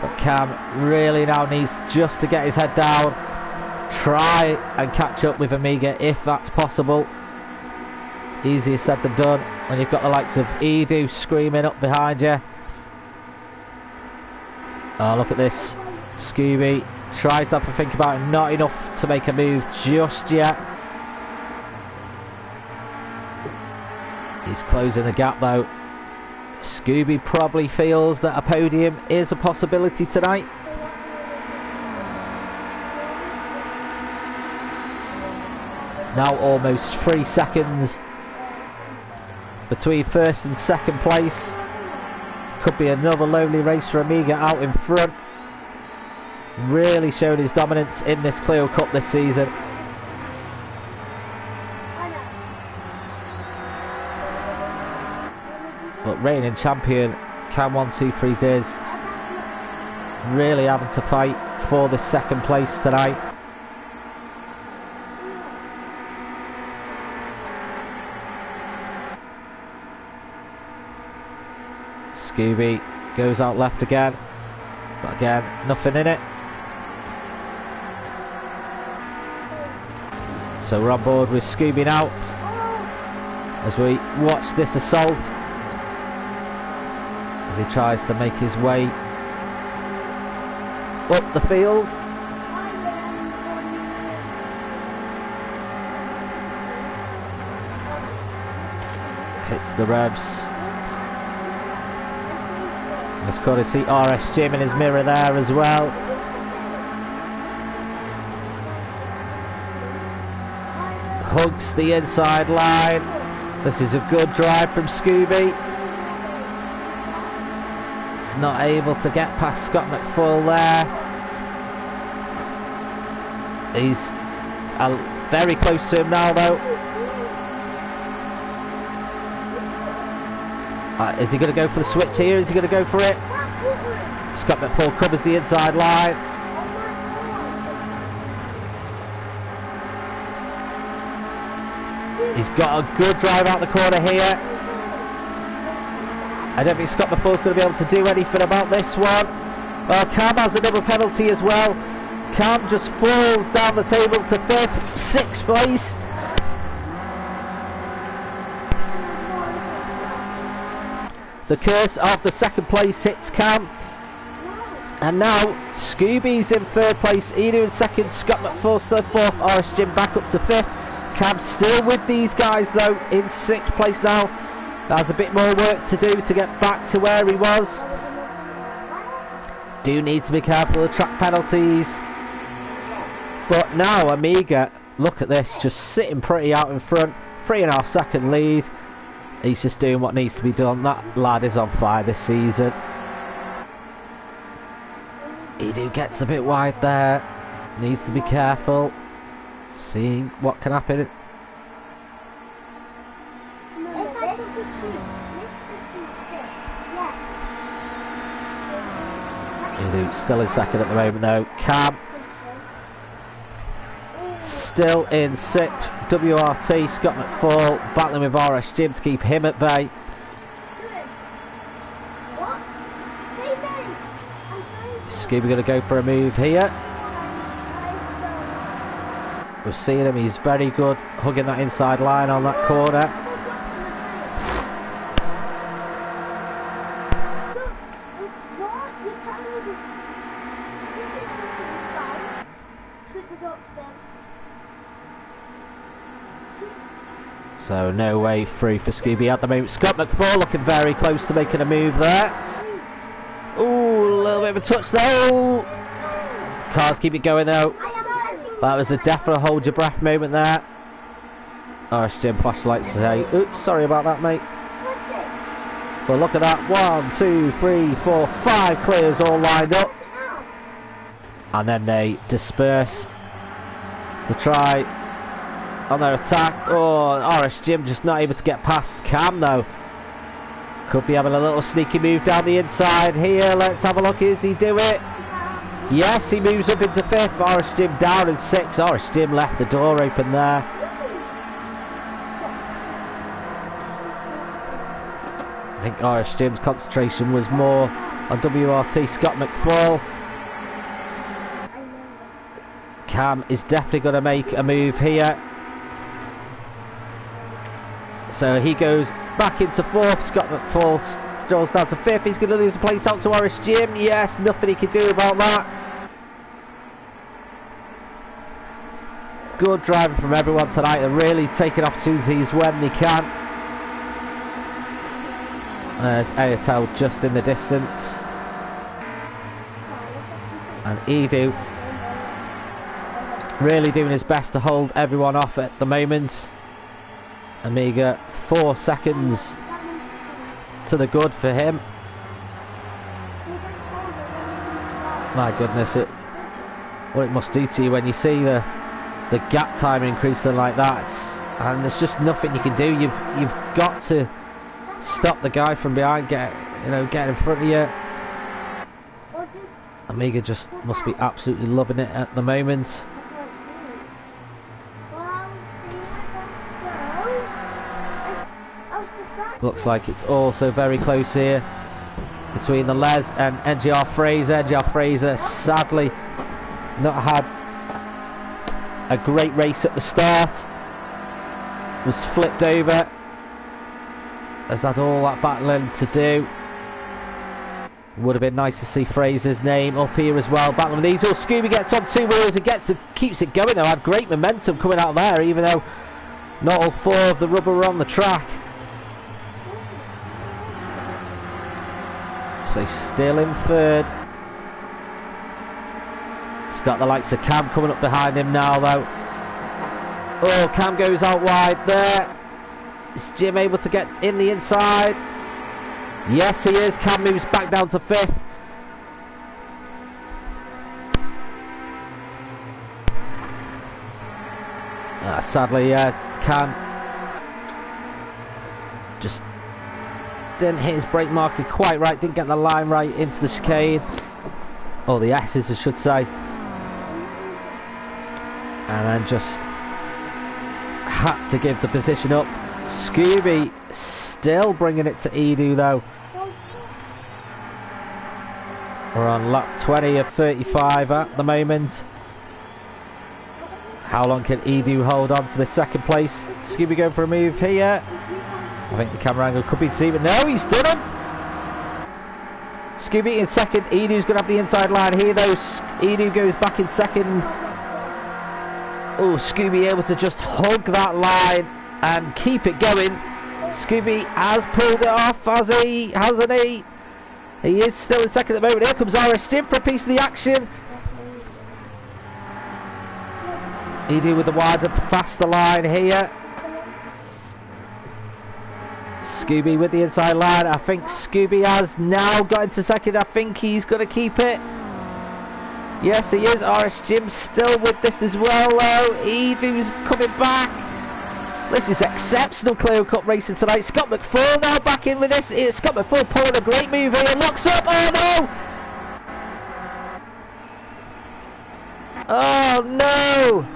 but Cam really now needs just to get his head down, try and catch up with Amiga if that's possible. Easier said than done when you've got the likes of Edu screaming up behind you. Oh, look at this. Scooby tries to have a think about it. Not enough to make a move just yet. He's closing the gap though. Scooby probably feels that a podium is a possibility tonight. It's now almost 3 seconds between first and second place. Could be another lonely race for Amiga out in front. Really showing his dominance in this Clio Cup this season. But reigning champion Cam 123 Diz really having to fight for this second place tonight. Scooby goes out left again, but again nothing in it. So we're on board with Scooby now as we watch this assault as he tries to make his way up the field. Hits the revs. Let's got to see NXTGEN in his mirror there as well. Hugs the inside line. This is a good drive from Scooby. It's not able to get past Scott McFall there. He's very close to him now though. Is he going to go for the switch here? Is he going to go for it? Scott McFall covers the inside line. He's got a good drive out the corner here. I don't think Scott McFall's going to be able to do anything about this one. Well, Cam has another penalty as well. Cam just falls down the table to 5th, 6th place. The curse of the second place hits Cam. And now Scooby's in 3rd place, Eno in 2nd, Scott McFall still 4th, NXTGEN back up to 5th. Cam still with these guys though in 6th place now. There's a bit more work to do to get back to where he was. Do need to be careful of the track penalties. But now Amiga, look at this, just sitting pretty out in front, 3.5 second lead. He's just doing what needs to be done. That lad is on fire this season. He gets a bit wide there. Needs to be careful. Seeing what can happen. He's still in 2nd at the moment though. Cam still in 6th. WRT, Scott McFall battling with NXTGEN to keep him at bay. Scooby going to go for a move here. We're seeing him, he's very good hugging that inside line on that corner. So no way through for Scooby at the moment. Scott McFall looking very close to making a move there. Ooh, a little bit of a touch though. Cars keep it going though. That was a definite hold your breath moment there. NXTGEN flashlights to say, oops, sorry about that mate. But look at that, 1, 2, 3, 4, 5 clears all lined up. And then they disperse to try on their attack. Oh, NXTGEN just not able to get past Cam though. Could be having a little sneaky move down the inside here. Let's have a look. Is he do it? Yes, he moves up into 5th. NXTGEN down in 6th. NXTGEN left the door open there. I think NXTGEN's concentration was more on WRT Scott McFall. Cam is definitely going to make a move here. So he goes back into 4th. Scott McFall Joel's down to 5th. He's going to lose a place out to NXTGEN. Yes, nothing he can do about that. Good driving from everyone tonight. They're really taking opportunities when they can. There's Ayatel just in the distance. And Edu really doing his best to hold everyone off at the moment. Amiga 4 seconds to the good for him. My goodness, what it must do to you when you see the gap time increasing like that, and there's just nothing you can do. You've got to stop the guy from behind, get in front of you. Amiga just must be absolutely loving it at the moment. Looks like it's also very close here between the Les and NGR Fraser. NGR Fraser sadly not had a great race at the start. Was flipped over. Has had all that battling to do. Would have been nice to see Fraser's name up here as well. Battling with these. Oh, Scooby gets on 2 wheels and keeps it going though. Had great momentum coming out there, even though not all 4 of the rubber were on the track. So still in 3rd. It's got the likes of Cam coming up behind him now though. Oh, Cam goes out wide there. Is Jim able to get in the inside? Yes, he is. Cam moves back down to 5th. Sadly, Cam just didn't hit his brake marker quite right, didn't get the line right into the chicane, or the S's I should say, and then just had to give the position up. Scooby still bringing it to Edu though. We're on lap 20 of 35 at the moment. How long can Edu hold on to the 2nd place? Scooby going for a move here. I think the camera angle could be deceiving. No, he's done it! Scooby in 2nd. Edu's going to have the inside line here though. Edu goes back in 2nd. Oh, Scooby able to just hug that line and keep it going. Scooby has pulled it off, hasn't he? He is still in 2nd at the moment. Here comes NXTGEN for a piece of the action. Edu with the wider, faster line here. Scooby with the inside line. I think Scooby has now got into 2nd. I think he's going to keep it. Yes, he is. NXTGEN still with this as well though. Edu's coming back. This is exceptional Clio Cup racing tonight. Scott McFall now back in with this. It's Scott McFall pulling a great move here. Locks up. Oh no! Oh no!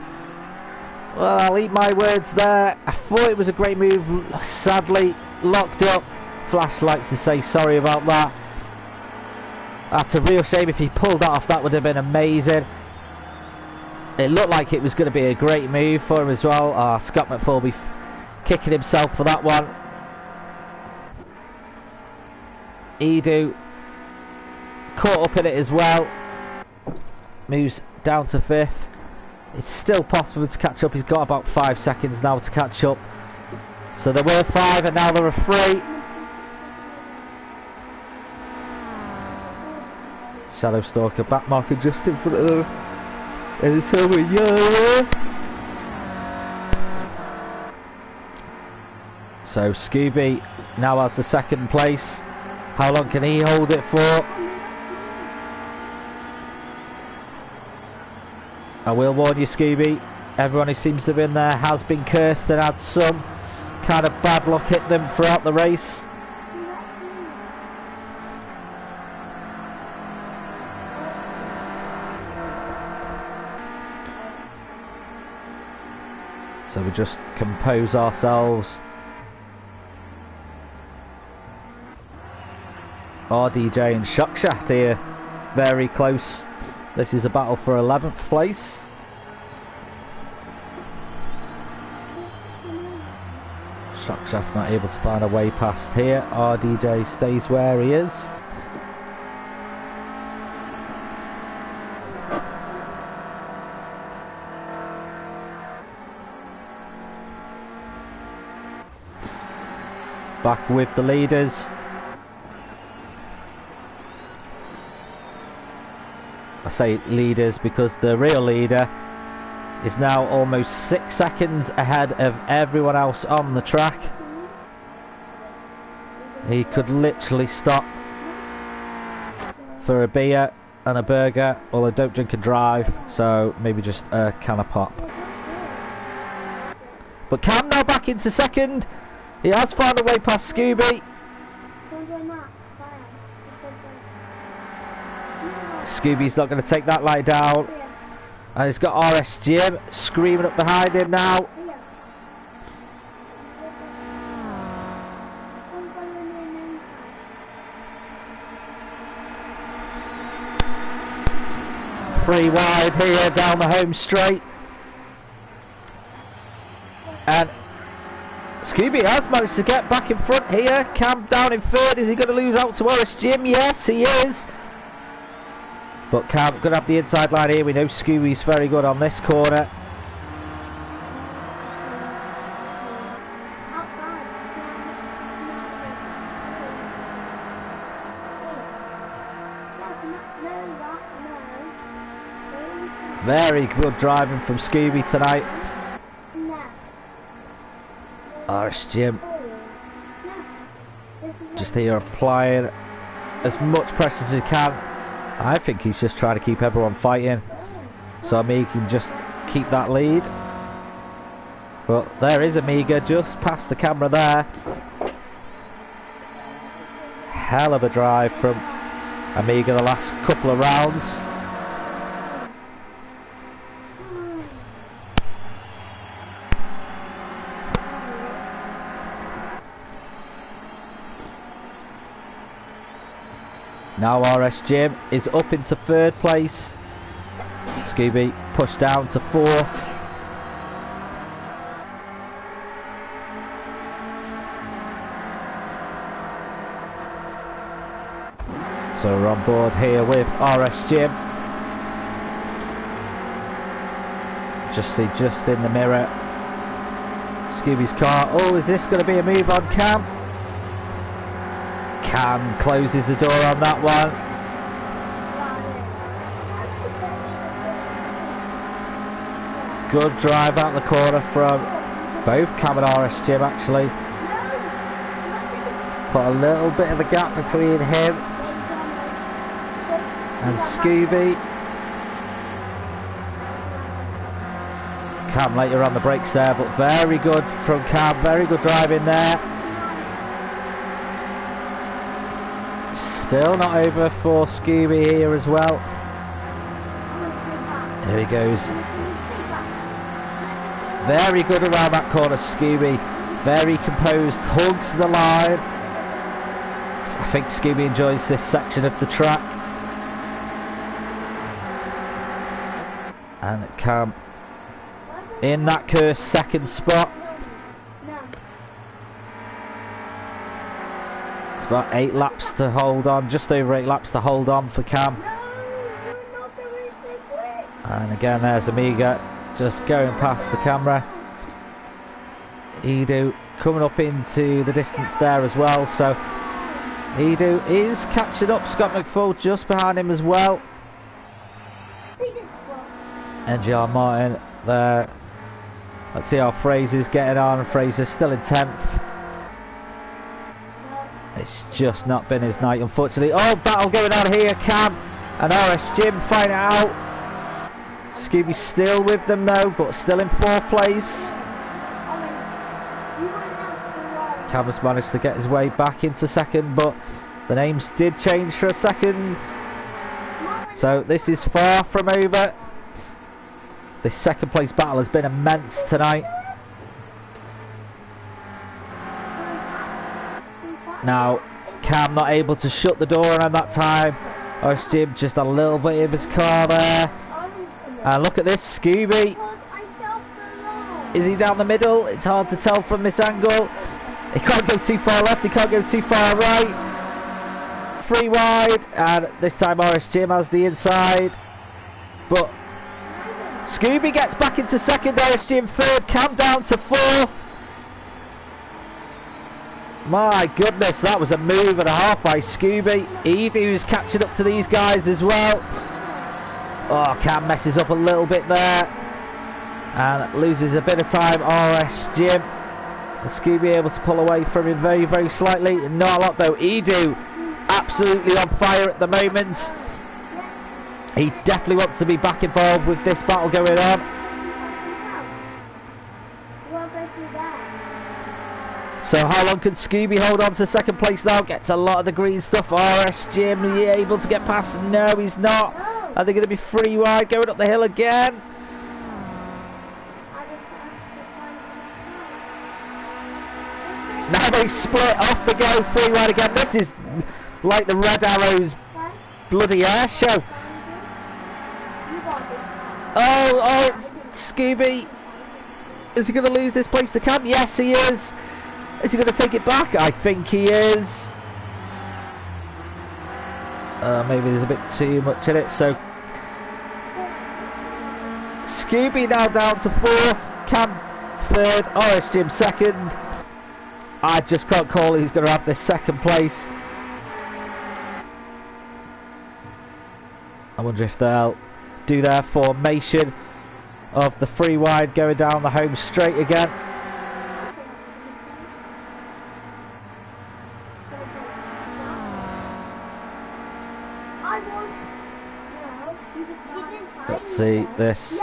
Well, I'll eat my words there. I thought it was a great move. Sadly, locked up. Flashlights to say sorry about that. That's a real shame. If he pulled that off, that would have been amazing. It looked like it was going to be a great move for him as well. Oh, Scott McFall will be kicking himself for that one. Edu caught up in it as well. Moves down to 5th. It's still possible to catch up. He's got about 5 seconds now to catch up. So there were 5 and now there are 3. Shadow Stalker back marker just in front of them. And it's over here. So Scooby now has the 2nd place. How long can he hold it for? I will warn you, Scooby, everyone who seems to have been there has been cursed and had some kind of bad luck hit them throughout the race. So we just compose ourselves. RDJ and Shockshaft here, very close. This is a battle for 11th place. Shockshaft not able to find a way past here. RDJ stays where he is. Back with the leaders. I say leaders because the real leader is now almost 6 seconds ahead of everyone else on the track. He could literally stop for a beer and a burger, although don't drink and drive, so maybe just a can of pop. But Cam now back into second. He has found a way past Scooby. Scooby's not going to take that lie down. And he's got RS Jim screaming up behind him now. Three wide here down the home straight. And Scooby has managed to get back in front here. Cam down in third. Is he going to lose out to RS Jim? Yes, he is. But Cam going to have the inside line here. We know Scooby's very good on this corner. Very good driving from Scooby tonight. RS Jim just here applying as much pressure as he can. I think he's just trying to keep everyone fighting, so Amiga can just keep that lead. But there is Amiga just past the camera there. Hell of a drive from Amiga the last couple of rounds. Now RS Jim is up into third place. Scooby pushed down to fourth. So we're on board here with RS Jim. Just in the mirror. Scooby's car. Oh, is this going to be a move on Cam? Cam closes the door on that one. Good drive out the corner from both Cam and RS Jim actually. Put a little bit of a gap between him and Scooby. Cam later on the brakes there, but very good from Cam, very good driving there. Still not over for Scooby here as well. There he goes. Very good around that corner, Scooby. Very composed, hugs the line. I think Scooby enjoys this section of the track. And Cam in that cursed second spot. It's about 8 laps to hold on, just over 8 laps to hold on for Cam. And again there's Amiga just going past the camera. Edu coming up into the distance there as well, so Edu is catching up. Scott McFall just behind him as well. NGR Martin there. Let's see how Fraser's getting on. Fraser's still in 10th. It's just not been his night, unfortunately. Oh, battle going on here. Cam and RS Jim find it out. Scooby still with them though, but still in 4th place. Cam has managed to get his way back into 2nd, but the names did change for a second. So this is far from over. This 2nd place battle has been immense tonight. Now, Cam not able to shut the door around that time. RS Jim just a little bit of his car there. And look at this, Scooby. Is he down the middle? It's hard to tell from this angle. He can't go too far left, he can't go too far right. 3 wide, and this time NXTGEN has the inside. But Scooby gets back into second, NXTGEN third, Cam down to fourth. My goodness, that was a move and a half by Scooby. Edu's catching up to these guys as well. Oh, Cam messes up a little bit there and loses a bit of time. NXTGEN and Scooby able to pull away from him very, very slightly. Not a lot though. Edu absolutely on fire at the moment. He definitely wants to be back involved with this battle going on. So how long can Scooby hold on to second place now? Gets a lot of the green stuff. NXTGEN, yeah, able to get past? No, he's not. Are they going to be 3 wide going up the hill again? Now they split off the go 3 wide again. This is like the Red Arrows bloody air show. Oh, Scooby. Is he going to lose this place to Cam? Yes, he is. Is he going to take it back? I think he is. Maybe there's a bit too much in it. So Scooby now down to 4th, Cam 3rd, NXTGEN 2nd. I just can't call who's going to have this 2nd place. I wonder if they'll do their formation of the 3 wide going down the home straight again. Let's see this.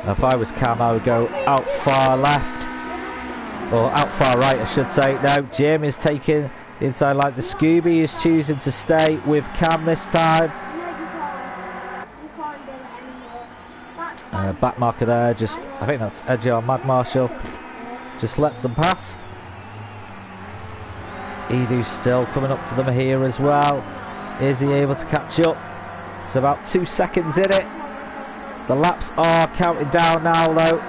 If I was Cam, I would go out far left, or out far right I should say. No, Jim is taking the inside line. The Scooby is choosing to stay with Cam this time. Back marker there, just, I think that's Edgy on Mad Marshall, just lets them past. Edu still coming up to them here as well. Is he able to catch up? It's about 2 seconds in it. The laps are counting down now though.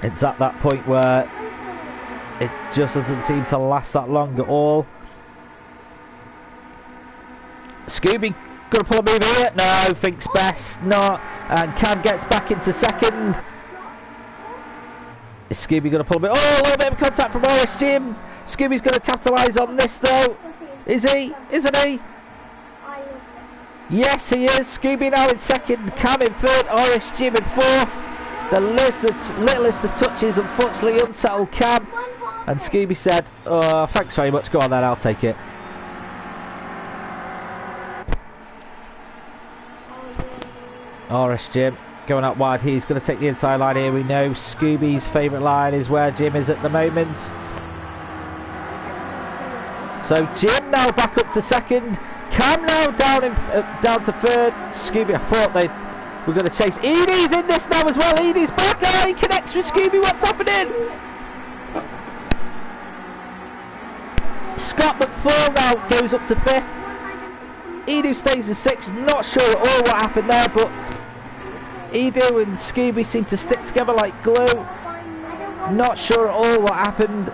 It's at that point where it just doesn't seem to last that long at all. Scooby gonna pull a move here. No, thinks best not. And Cam gets back into 2nd. Is Scooby gonna pull a bit? Oh, a little bit of contact from NXTGEN. Scooby's gonna capitalise on this though. Is he? Isn't he? Yes, he is. Scooby now in 2nd, Cam in 3rd, NXTGEN in 4th. The littlest of touches unfortunately unsettled Cam. And Scooby said, oh, thanks very much, go on then, I'll take it. NXTGEN going out wide, he's going to take the inside line here. We know Scooby's favourite line is where Jim is at the moment. So Jim now back up to 2nd. Cam now down to 3rd. Scooby, I thought they were going to chase. Edie's in this now as well. Edie's back. Oh, he connects with Scooby. What's happening? Scott McFall now goes up to 5th. Edu stays in 6th. Not sure at all what happened there, but Edu and Scooby seem to stick together like glue. Not sure at all what happened.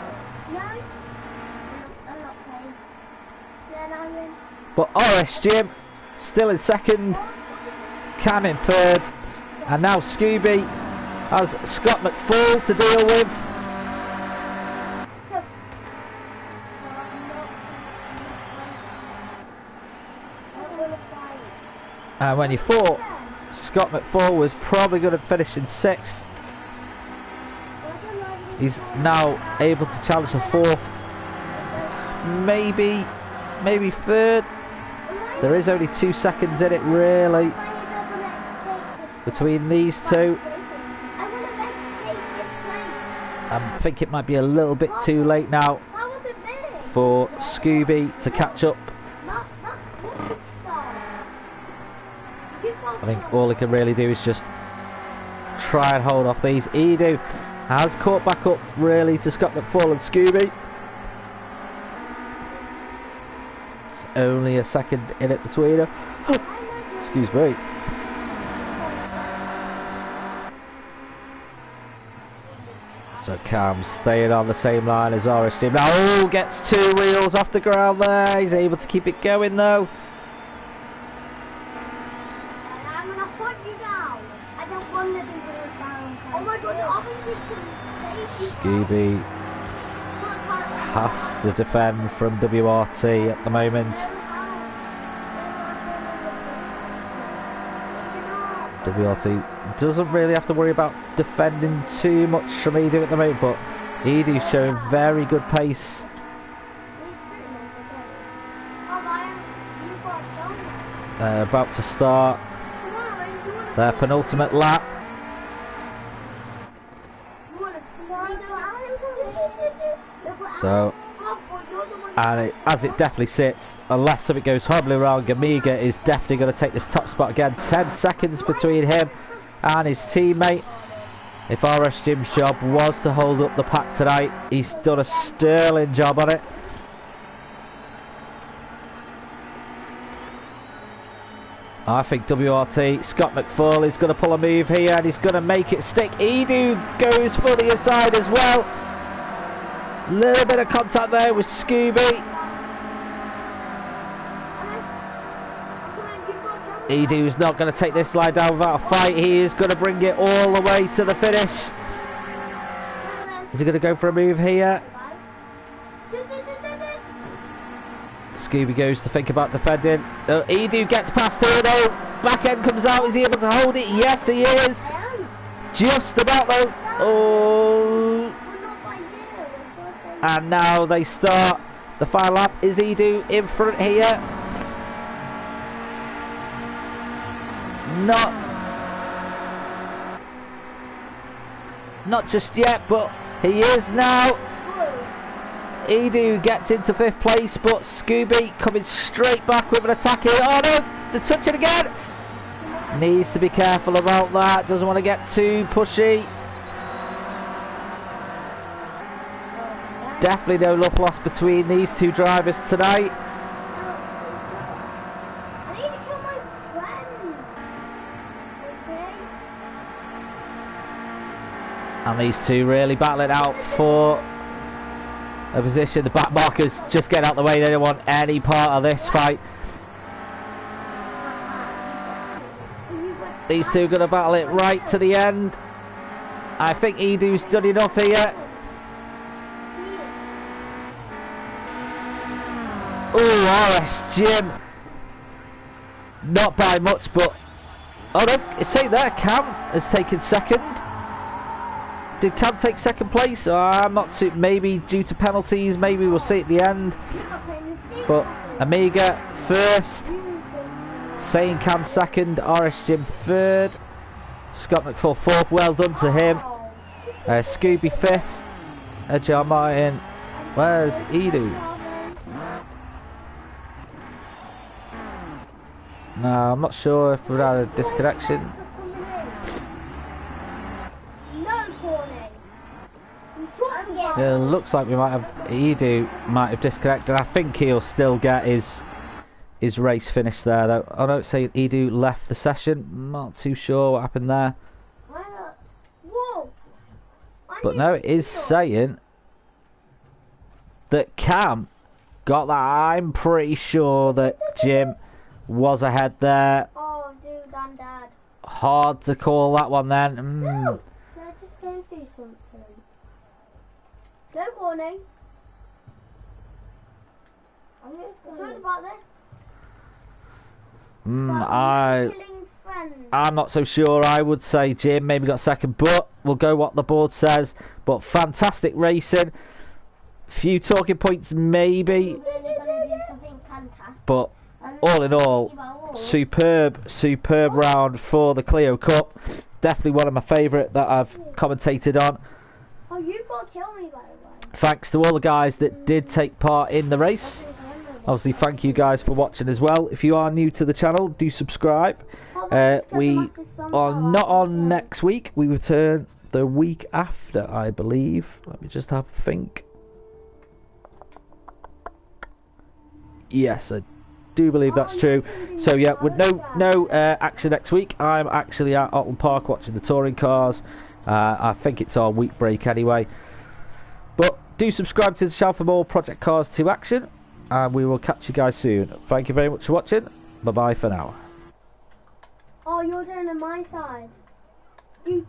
But NXTGEN still in 2nd, Cam in 3rd, and now Scooby has Scott McFall to deal with. And when you thought Scott McFall was probably going to finish in 6th, he's now able to challenge the 4th, maybe 3rd. There is only 2 seconds in it really between these two. I think it might be a little bit too late now for Scooby to catch up. I think all he can really do is just try and hold off these. Edu has caught back up really to Scott McFall and Scooby. Only a second in it between them. Excuse me. So Cam staying on the same line as RSG. Now, oh, gets 2 wheels off the ground there. He's able to keep it going though. I'm gonna put you down. I don't want to be down. Oh my god, Scooby has to defend from WRT at the moment. WRT doesn't really have to worry about defending too much from Edu at the moment, but Edu's showing very good pace. They're about to start their penultimate lap. So, and as it definitely sits, unless something goes horribly wrong, Amiga is definitely going to take this top spot again. 10 seconds between him and his teammate. If RS Jim's job was to hold up the pack tonight, he's done a sterling job on it. I think WRT, Scott McFall is going to pull a move here and he's going to make it stick. Edu goes for the inside as well. Little bit of contact there with Scooby. Edu's not going to take this line down without a fight. He is going to bring it all the way to the finish. Is he going to go for a move here? Scooby goes to think about defending. Edu gets past here though. Back end comes out. Is he able to hold it? Yes, he is. Just about though. Oh. And now they start the final lap. Is Edu in front here? Not just yet, but he is now. Edu gets into 5th place, but Scooby coming straight back with an attack here. Oh no, they're touching again. Needs to be careful about that. Doesn't want to get too pushy. Definitely no love lost between these two drivers tonight. I need to kill my friend. Okay. And these two really battling out for a position. The back markers just get out the way. They don't want any part of this fight. These two are going to battle it right to the end. I think Edu's done enough here. Oh, RS Jim. Not by much, but... Oh no, it's saying there, Cam has taken 2nd. Did Cam take 2nd place? I'm not too... Maybe due to penalties, maybe we'll see at the end. But Amiga 1st. Saying Cam 2nd. RS Jim 3rd. Scott McFall 4th. Well done to him. Scooby 5th. John Martin. Where's Edu? No, I'm not sure if we've had a disconnection. It looks like we might have Edu might have disconnected. I think he'll still get his race finished there though. I know it's saying Edu left the session. Not too sure what happened there. But no, it is saying that Cam got that. I'm pretty sure that Jim was ahead there. Oh, dude, I'm dead. Hard to call that one then. No, they're just going to do something. No warning. I'm just going to about this. I'm not so sure. I would say Jim maybe got 2nd, but we'll go what the board says. But fantastic racing. Few talking points maybe. But all in all, superb round for the Clio Cup. Definitely one of my favourite that I've commentated on. Oh, you got to kill me by the way. Thanks to all the guys that did take part in the race. Obviously, thank you guys for watching as well. If you are new to the channel, do subscribe. We are not on next week. We return the week after, I believe. Let me just have a think. Yes, I do believe that's true. So yeah, with no action next week. I'm actually at Otley Park watching the touring cars. I think it's our week break anyway. But do subscribe to the channel for more Project Cars 2 action, and we will catch you guys soon. Thank you very much for watching. Bye bye for now. Oh, you're doing on my side. You